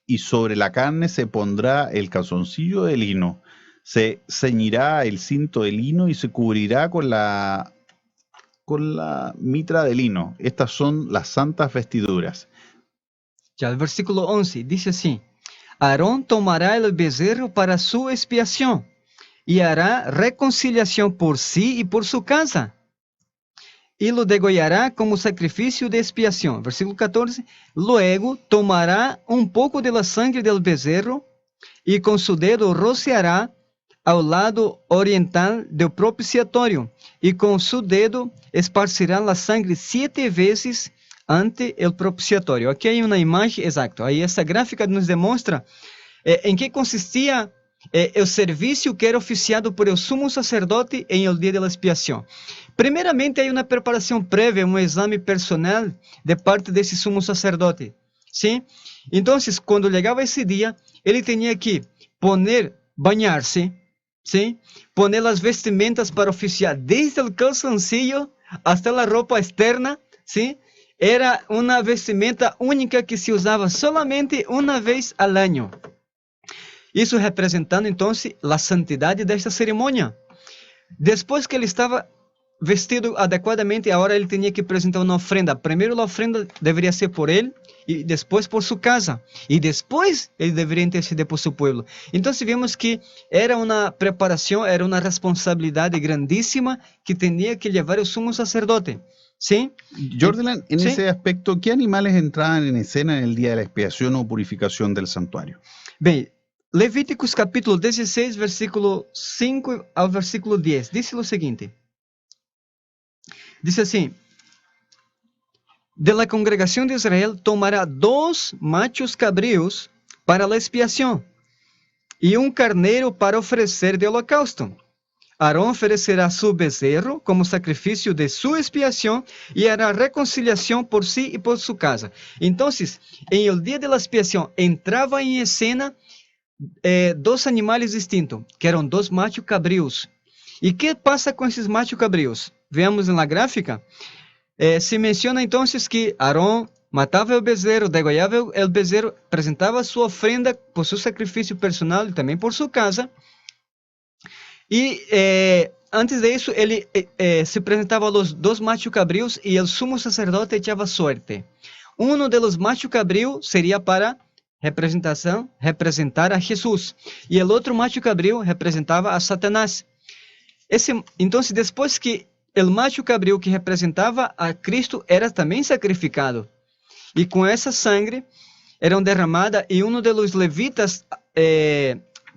y sobre la carne se pondrá el calzoncillo de lino, se ceñirá el cinto de lino y se cubrirá con la mitra de lino. Estas son las santas vestiduras. Ya el versículo 11 dice así: Aarón tomará el becerro para su expiación y hará reconciliación por sí y por su casa, y lo degollará como sacrificio de expiación. Versículo 14. Luego tomará un poco de la sangre del becerro y con su dedo rociará al lado oriental del propiciatorio, y con su dedo esparcirá la sangre 7 veces ante el propiciatorio. Aquí hay una imagen, exacto, ahí esta gráfica nos demuestra en qué consistía el servicio que era oficiado por el sumo sacerdote en el día de la expiación. Primeramente hay una preparación previa, un examen personal de parte de ese sumo sacerdote, ¿sí? Entonces, cuando llegaba ese día, él tenía que bañarse, ¿sí? Poner las vestimentas para oficiar, desde el calzoncillo hasta la ropa externa, ¿sí? Era una vestimenta única que se usaba solamente una vez al año. Isso representando, então, a santidade desta cerimônia. Depois que ele estava vestido adequadamente, agora ele tinha que apresentar uma ofrenda. Primeiro, a ofrenda deveria ser por ele, e depois por sua casa. E depois, ele deveria interceder por seu povo. Então, vemos que era uma preparação, era uma responsabilidade grandíssima que tinha que levar o sumo sacerdote. ¿Sí? Jordan, en ese aspecto, ¿qué animales entraban en escena en el día de la expiación o purificación del santuario? Bem, Levíticos capítulo 16, versículo 5 ao versículo 10, diz o seguinte. Diz assim: de la congregación de Israel tomará 2 machos cabríos para la expiación y un carnero para ofrecer de holocausto. Aarón oferecerá su becerro como sacrificio de su expiación y hará reconciliación por sí y por su casa. Entonces, en el día de la expiación entraba en escena dos animales distintos, que eran dos machos cabríos. ¿Y qué pasa con esos machos cabríos? Veamos en la gráfica. Se menciona entonces que Aarón matava o bezerro, degollava o bezerro, apresentava sua ofrenda por seu sacrifício personal e também por sua casa. E antes disso, ele se apresentava aos dois machos cabríos e o sumo sacerdote echava suerte. Um dos machos cabríos seria para representar a Jesus, e o outro macho cabrío representava a Satanás. Então, depois que o macho cabrío que representava a Cristo era também sacrificado, e com essa sangue eram derramada, e um dos levitas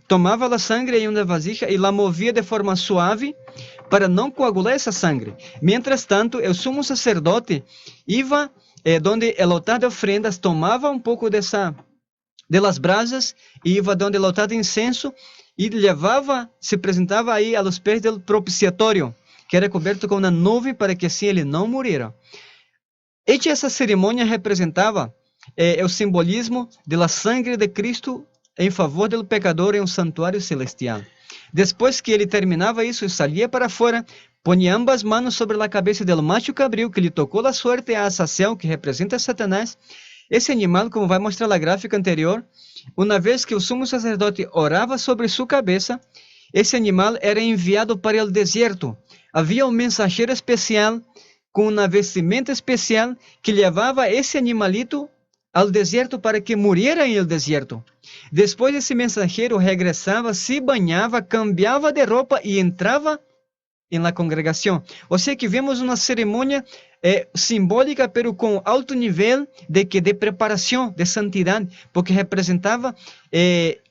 tomava a sangue em uma vasija e la movia de forma suave para não coagular essa sangue. Mientras tanto, o sumo sacerdote ia donde o altar de ofrendas, tomava um pouco de las brasas, e ia donde o altar de incenso e levava, se apresentava aí a los pés do propiciatório, que era coberto com uma nuvem para que assim ele não morrera. Hecha essa cerimônia representava o simbolismo da sangue de Cristo em favor do pecador em um santuário celestial. Depois que ele terminava isso, saía para fora, ponia ambas manos sobre a cabeça do macho cabrío, que lhe tocou a suerte a Azazel, que representa Satanás. Esse animal, como vai mostrar a gráfica anterior, uma vez que o sumo sacerdote orava sobre sua cabeça, esse animal era enviado para o deserto. Havia um mensageiro especial com uma vestimenta especial que levava esse animalito ao deserto para que morrera em el deserto. Depois esse mensageiro regressava, se banhava, cambiava de roupa e entrava em la congregação. Ou seja, que vemos uma cerimônia simbólica, pero com alto nível de preparação, de santidade, porque representava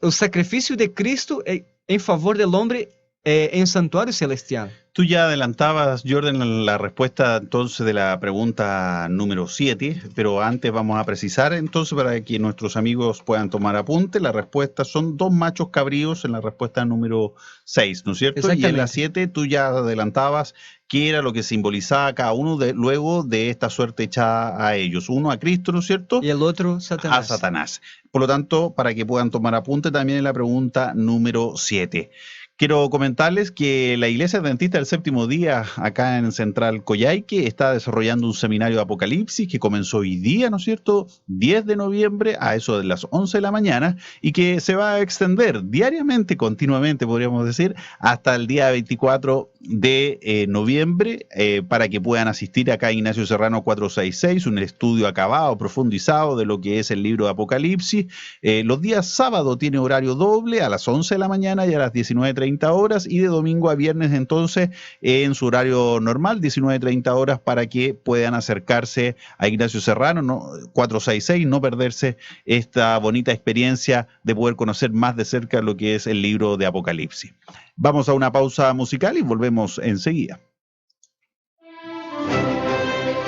o sacrifício de Cristo em favor do homem en santuario celestial. Tú ya adelantabas, Jordan, la respuesta entonces de la pregunta número 7, pero antes vamos a precisar entonces para que nuestros amigos puedan tomar apunte. La respuesta son dos machos cabríos en la respuesta número 6, ¿no es cierto? Y en la 7 tú ya adelantabas qué era lo que simbolizaba cada uno luego de esta suerte echada a ellos. Uno a Cristo, ¿no es cierto? Y el otro Satanás. A Satanás. Por lo tanto, para que puedan tomar apunte también en la pregunta número 7. Quiero comentarles que la Iglesia Adventista del Séptimo Día, acá en Central Coyhaique, está desarrollando un seminario de Apocalipsis que comenzó hoy día, ¿no es cierto?, 10 de noviembre a eso de las 11 de la mañana, y que se va a extender diariamente, continuamente, podríamos decir, hasta el día 24 de noviembre, para que puedan asistir acá a Ignacio Serrano 466, un estudio acabado, profundizado de lo que es el libro de Apocalipsis. Los días sábado tiene horario doble a las 11 de la mañana y a las 19:30 horas, y de domingo a viernes entonces en su horario normal, 19:30 horas, para que puedan acercarse a Ignacio Serrano 466, no perderse esta bonita experiencia de poder conocer más de cerca lo que es el libro de Apocalipsis. Vamos a una pausa musical y volvemos enseguida.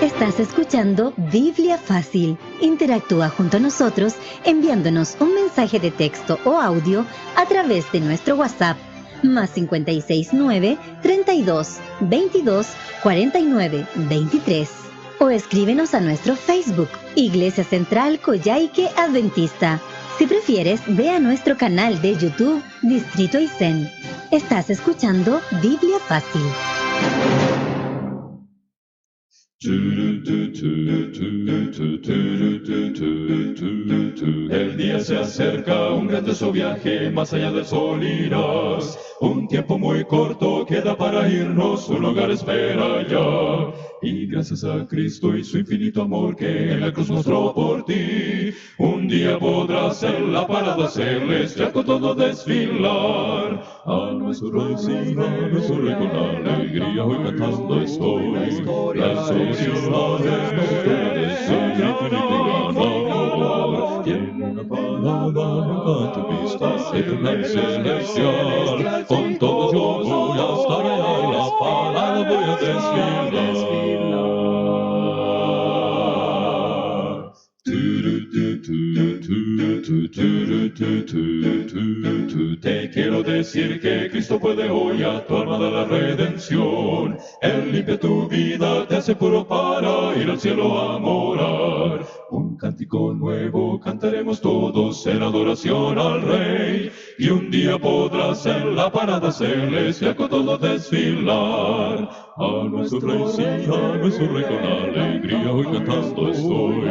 Estás escuchando Biblia Fácil. Interactúa junto a nosotros enviándonos un mensaje de texto o audio a través de nuestro WhatsApp más 569 32 22 49 23, o escríbenos a nuestro Facebook Iglesia Central Coyhaique Adventista. Si prefieres, ve a nuestro canal de YouTube Distrito Aysén. Estás escuchando Biblia Fácil. El día se acerca, un grandioso viaje, más allá del sol irás. Un tiempo muy corto queda para irnos, un lugar espera ya. Y gracias a Cristo y su infinito amor que en la cruz mostró por ti, un día podrás ser la parada celestial con todo desfilar. A nuestro Rey, sí, a nuestro Rey con alegría hoy cantando estoy. Las soluciones de su infinito amor. Tiene una palabra, un canto pista eterna y celestial. Con todo yo voy a estar allá, la palabra voy a desfilar. Te quiero decir decir que Cristo puede hoy a tu alma dar la redención. Él limpia tu vida, te hace puro para ir al cielo a morar. Un cántico nuevo cantaremos todos en adoración al Rey. Y un día podrás en la parada celestial con todo desfilar. A nuestro Rey, sí, a nuestro Rey con alegría hoy cantando estoy.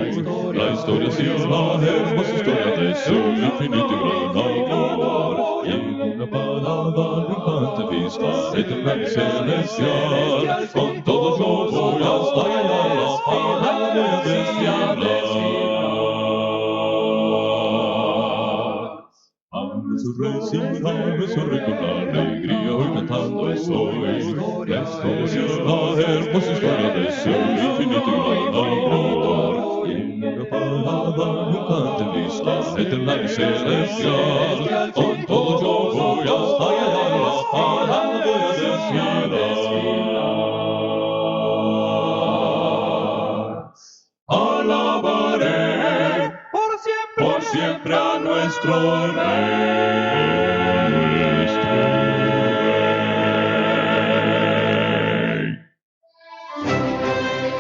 La historia sí es la hermosa historia de su infinito y gran amor. Y en una parada triunfante vista eterna y celestial, con todos yo voy hasta allá, la parada voy a desfilar. Nuestro Rey, sí, a nuestro Rey con alegría hoy cantando estoy. La historia sí es la hermosa historia de su infinito y gran amor. Y en una parada triunfante vista eterna y celestial, con todo yo voy hasta allá, la parada voy a desfilar. Alabaré por siempre a nuestro Rey.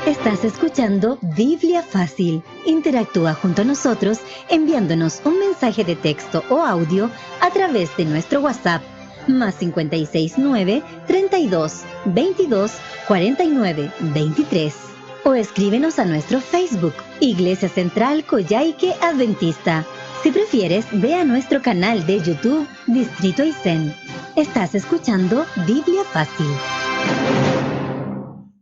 Estás escuchando Biblia Fácil. Interactúa junto a nosotros enviándonos un mensaje de texto o audio a través de nuestro WhatsApp más 569 32 22 49 23 o escríbenos a nuestro Facebook Iglesia Central Coyhaique Adventista. Si prefieres, ve a nuestro canal de YouTube Distrito Aysén. Estás escuchando Biblia Fácil.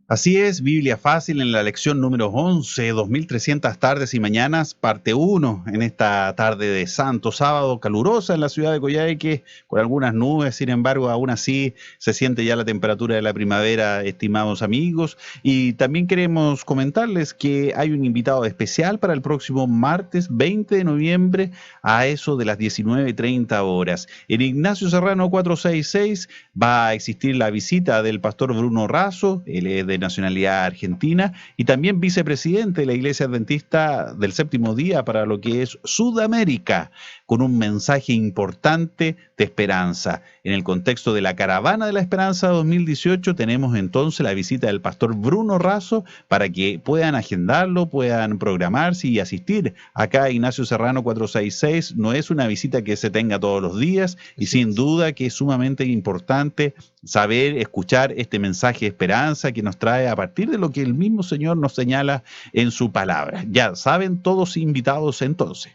Así es, Biblia Fácil en la lección número 11, 2300 tardes y mañanas, parte 1, en esta tarde de Santo Sábado, calurosa en la ciudad de Coyhaique, con algunas nubes, sin embargo, aún así se siente ya la temperatura de la primavera, estimados amigos, y también queremos comentarles que hay un invitado especial para el próximo martes 20 de noviembre a eso de las 19:30 horas. En Ignacio Serrano 466 va a existir la visita del pastor Bruno Razo, él es de nacionalidad argentina y también vicepresidente de la Iglesia Adventista del Séptimo Día para lo que es Sudamérica, con un mensaje importante de esperanza. En el contexto de la Caravana de la Esperanza 2018 tenemos entonces la visita del pastor Bruno Razo para que puedan agendarlo, puedan programarse y asistir acá a Ignacio Serrano 466. No es una visita que se tenga todos los días y sin duda que es sumamente importante saber, escuchar este mensaje de esperanza que nos trae a partir de lo que el mismo Señor nos señala en su palabra. Ya saben, todos invitados entonces.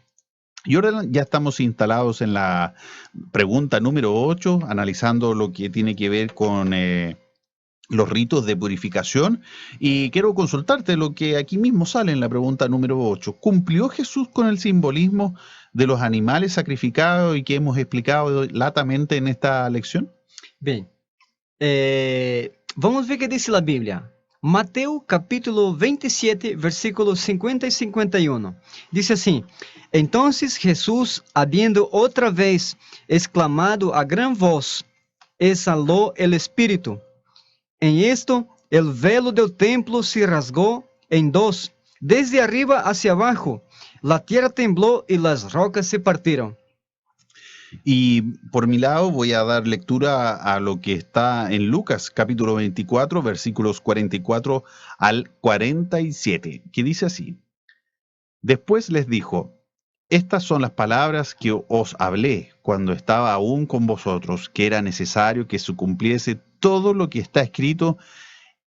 Y ahora ya estamos instalados en la pregunta número 8, analizando lo que tiene que ver con los ritos de purificación. Y quiero consultarte lo que aquí mismo sale en la pregunta número 8. ¿Cumplió Jesús con el simbolismo de los animales sacrificados y que hemos explicado latamente en esta lección? Bien, vamos ver qué dice la Biblia. Mateo capítulo 27, versículos 50 y 51. Dice así: Entonces Jesús, habiendo otra vez exclamado a gran voz, exhaló el espíritu. En esto, el velo del templo se rasgó en dos, desde arriba hacia abajo. La tierra tembló y las rocas se partieron. Y por mi lado voy a dar lectura a lo que está en Lucas capítulo 24, versículos 44 al 47, que dice así: Después les dijo: Estas son las palabras que os hablé cuando estaba aún con vosotros, que era necesario que se cumpliese todo lo que está escrito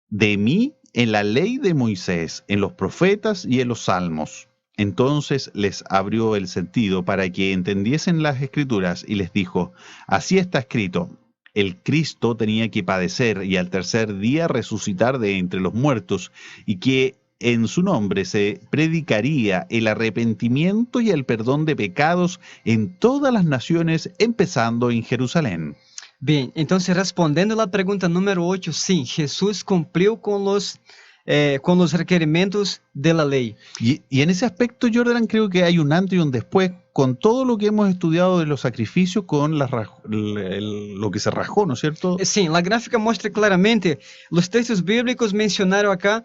de mí en la ley de Moisés, en los profetas y en los salmos. Entonces les abrió el sentido para que entendiesen las Escrituras y les dijo: Así está escrito, el Cristo tenía que padecer y al tercer día resucitar de entre los muertos, y que en su nombre se predicaría el arrepentimiento y el perdón de pecados en todas las naciones, empezando en Jerusalén. Bien, entonces respondiendo a la pregunta número 8, sí, Jesús cumplió con los requerimientos de la ley. Y en ese aspecto, Jordan, creo que hay un antes y un después, con todo lo que hemos estudiado de los sacrificios, con lo que se rajó, ¿no es cierto? Sí, la gráfica muestra claramente, los textos bíblicos mencionaron acá,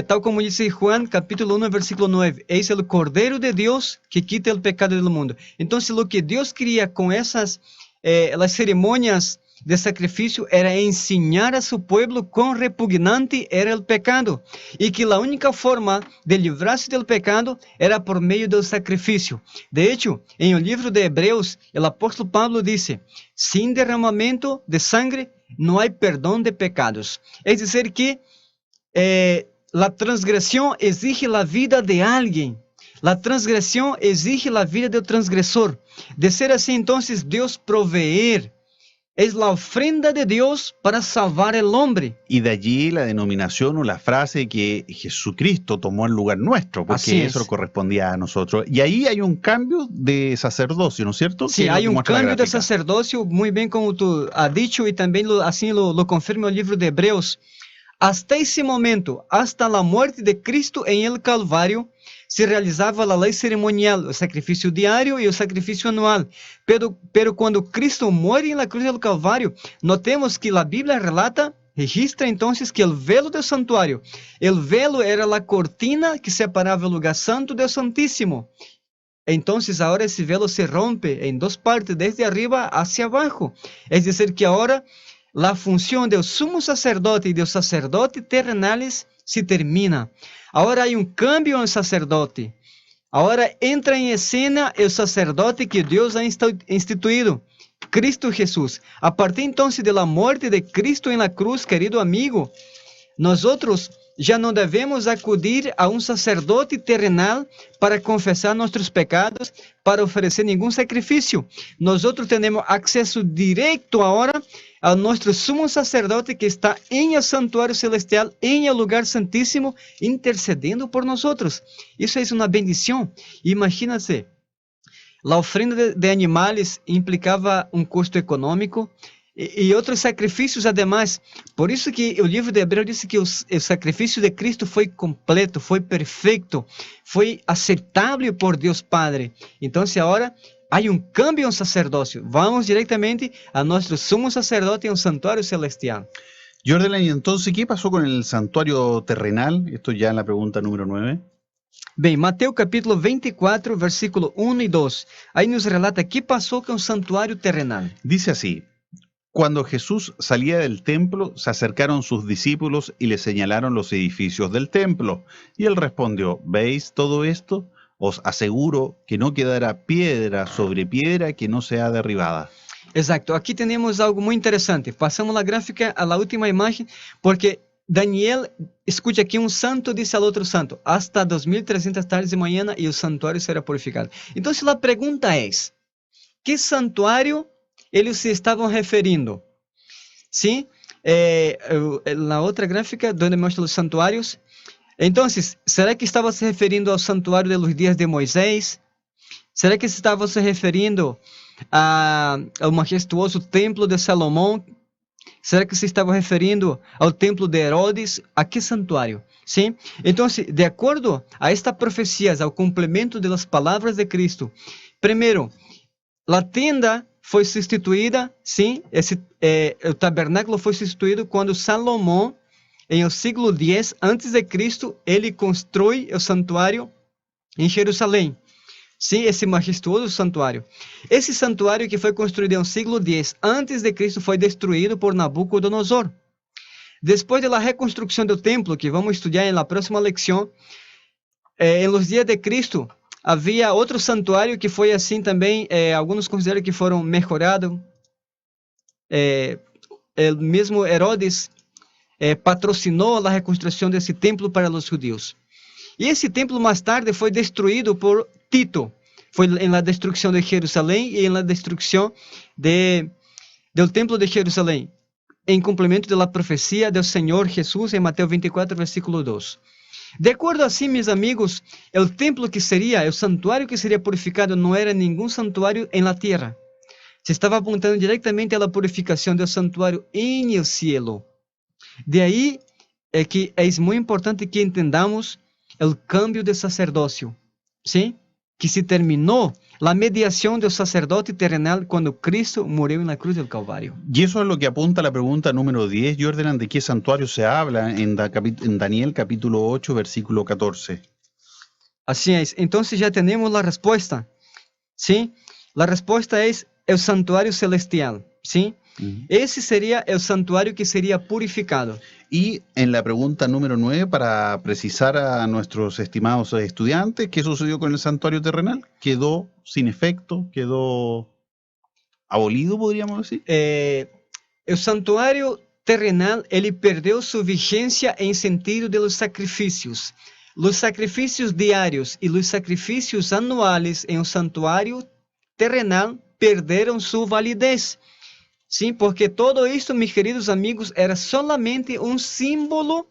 tal como dice Juan, capítulo 1, versículo 9, es el Cordero de Dios que quita el pecado del mundo. Entonces, lo que Dios quería con esas las ceremonias de sacrificio era enseñar a su pueblo cuán repugnante era el pecado y que la única forma de librarse del pecado era por medio del sacrificio. De hecho, en el libro de Hebreos, el apóstol Pablo dice, sin derramamiento de sangre no hay perdón de pecados. Es decir que la transgresión exige la vida de alguien. La transgresión exige la vida del transgresor. De ser así, entonces, Dios proveer. Es la ofrenda de Dios para salvar al hombre. Y de allí la denominación o la frase que Jesucristo tomó el lugar nuestro, porque eso correspondía a nosotros. Y ahí hay un cambio de sacerdocio, ¿no es cierto? Sí, hay un cambio de sacerdocio, muy bien como tú has dicho, y también así lo confirma el libro de Hebreos. Hasta ese momento, hasta la muerte de Cristo en el Calvario, se realizava a lei cerimonial, o sacrifício diário e o sacrifício anual. Pero quando Cristo morre na cruz do Calvário, notemos que a Bíblia registra então que o velo do santuário, o velo era a cortina que separava o lugar santo do santíssimo. Então, agora esse velo se rompe em duas partes, desde arriba hacia abaixo. É dizer que agora a função do sumo sacerdote e do sacerdote terrenales se termina. Agora há um cambio no sacerdote. Agora entra em cena o sacerdote que Deus ha instituído, Cristo Jesus. A partir então da morte de Cristo em la cruz, querido amigo, nós já não devemos acudir a um sacerdote terrenal para confessar nossos pecados, para oferecer nenhum sacrifício. Nós temos acesso direto agora ao nosso sumo sacerdote que está em el santuário celestial, em el lugar santíssimo, intercedendo por nós. Isso é uma bendição. Imagina-se, a ofrenda de animais implicava um custo econômico, e outros sacrifícios, ademais. Por isso que o livro de Hebreus diz que o sacrifício de Cristo foi completo, foi perfeito, foi aceitável por Deus Padre. Então, agora há um cambio no sacerdócio. Vamos diretamente a nosso sumo sacerdote en un santuario celestial. Jordan, ¿y entonces qué pasó con el santuario terrenal? Esto ya en la pregunta número 9. Bem, Mateus capítulo 24, versículo 1 y 2. Ahí nos relata qué pasó con el santuario terrenal. Dice así: cuando Jesús salía del templo, se acercaron sus discípulos y le señalaron los edificios del templo. Y él respondió: ¿veis todo esto? Os aseguro que no quedará piedra sobre piedra que no sea derribada. Exacto, aqui temos algo muito interessante. Passamos a gráfica a la última imagem, porque Daniel, escute aqui, um santo disse ao outro santo: hasta 2300 tardes de manhã e o santuário será purificado. Então, a pergunta é: que santuário eles se estavam referindo? Sim, na outra gráfica, onde mostra os santuários. Então, será que estava se referindo ao santuário de los dias de Moisés? Será que se estava se referindo ao majestuoso templo de Salomão? Será que se estava referindo ao templo de Herodes? A que santuário? Sim? Então, de acordo a estas profecias, ao complemento das palavras de Cristo, primeiro, a tenda foi substituída, sim, o tabernáculo foi substituído quando Salomão, em o século X a.C., ele constrói o santuário em Jerusalém. Sim, esse majestuoso santuário. Esse santuário que foi construído em o século X a.C. foi destruído por Nabucodonosor. Depois da reconstrução do templo, que vamos estudar na próxima leção, em los dias de Cristo, havia outro santuário que foi assim também, alguns consideram que foram melhorados. O mesmo Herodes patrocinou a reconstrução desse templo para os judeus. E esse templo mais tarde foi destruído por Tito. Foi na destruição de Jerusalém e na destruição do templo de Jerusalém, em complemento da profecia do Senhor Jesus em Mateus 24, versículo 2. De acordo assim, meus amigos, o templo que seria, o santuário que seria purificado não era nenhum santuário em la terra. Se estava apontando diretamente à purificação do santuário em el cielo. De aí é que é muito importante que entendamos o cambio de sacerdócio, sim? Que se terminou a mediação do sacerdote terrenal quando Cristo morreu na cruz do Calvário. Y eso es lo que apunta la pregunta número 10, Jordan, de qué santuario se habla en Daniel capítulo 8, versículo 14. Assim é. Então já temos a resposta. Sim? A resposta é el santuario celestial, ¿sí? Ese sería el santuario que sería purificado. Y en la pregunta número 9, para precisar a nuestros estimados estudiantes, ¿qué sucedió con el santuario terrenal? ¿Quedó sin efecto? ¿Quedó abolido, podríamos decir? El santuario terrenal, ele perdeu sua vigência em sentido de los sacrifícios. Los sacrifícios diários e los sacrifícios anuales em um santuário terrenal perderam sua validez. Sim, porque todo isso, meus queridos amigos, era solamente um símbolo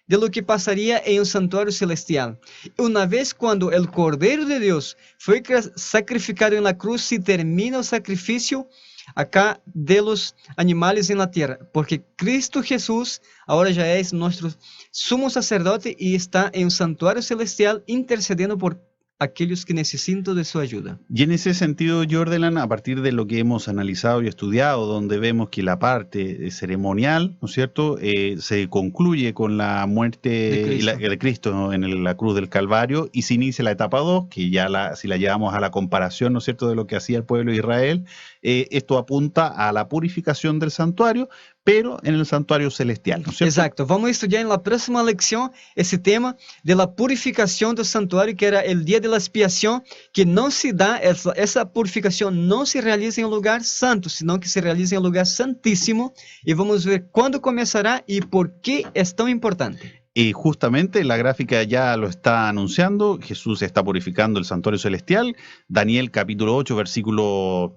de lo que passaria em um santuário celestial. Uma vez quando o Cordeiro de Deus foi sacrificado na cruz, se termina o sacrifício acá de los animales en la tierra, porque Cristo Jesús ahora ya es nuestro sumo sacerdote y está en un santuario celestial intercediendo por aquellos que necesitan de su ayuda. Y en ese sentido, Jordelan, a partir de lo que hemos analizado y estudiado, donde vemos que la parte ceremonial, ¿no es cierto?, se concluye con la muerte de Cristo, ¿no?, en la cruz del Calvario, y se inicia la etapa 2, que ya si la llevamos a la comparación, ¿no es cierto?, de lo que hacía el pueblo de Israel, esto apunta a la purificación del santuario, pero en el santuario celestial, ¿no es cierto? Exacto. Vamos a estudiar en la próxima lección ese tema de la purificación del santuario, que era el día de la expiación, que no se da, esa purificación no se realiza en un lugar santo, sino que se realiza en un lugar santísimo, y vamos a ver cuándo comenzará y por qué es tan importante. Y justamente la gráfica ya lo está anunciando, Jesús está purificando el santuario celestial, Daniel capítulo 8, versículo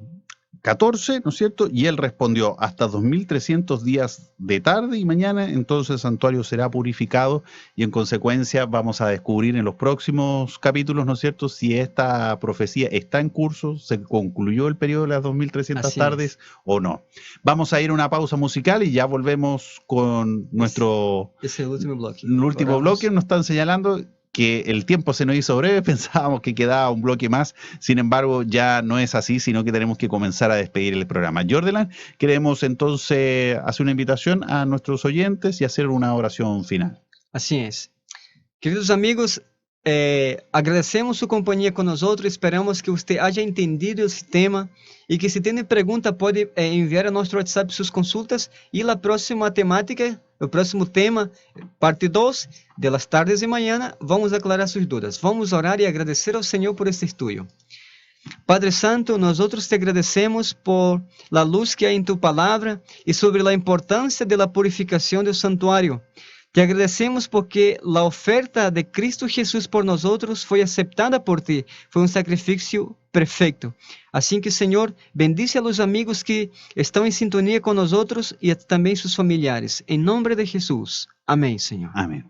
14, ¿no es cierto? Y él respondió, hasta 2300 días de tarde y mañana, entonces el santuario será purificado, y en consecuencia vamos a descubrir en los próximos capítulos, ¿no es cierto?, si esta profecía está en curso, se concluyó el periodo de las 2300 tardes o no. Vamos a ir a una pausa musical y ya volvemos con nuestro... Es el último bloque. El último bloque nos están señalando que el tiempo se nos hizo breve, pensábamos que quedaba un bloque más, sin embargo ya no es así, sino que tenemos que comenzar a despedir el programa. Jordelan, queremos entonces hacer una invitación a nuestros oyentes y hacer una oración final. Así es. Queridos amigos, agradecemos su compañía con nosotros, esperamos que usted haya entendido ese tema y que si tiene pregunta puede enviar a nuestro WhatsApp sus consultas, y la próxima temática, el próximo tema, parte 2 de las tardes de mañana, vamos a aclarar sus dudas. Vamos a orar y agradecer al Señor por este estudio. Padre Santo, nosotros te agradecemos por la luz que hay en tu palabra y sobre la importancia de la purificación del santuario. Te agradecemos porque la oferta de Cristo Jesús por nosotros fue aceptada por ti, fue un sacrificio perfecto. Así que, Señor, bendice a los amigos que están en sintonía con nosotros y también sus familiares. En nombre de Jesús. Amén, Señor. Amén.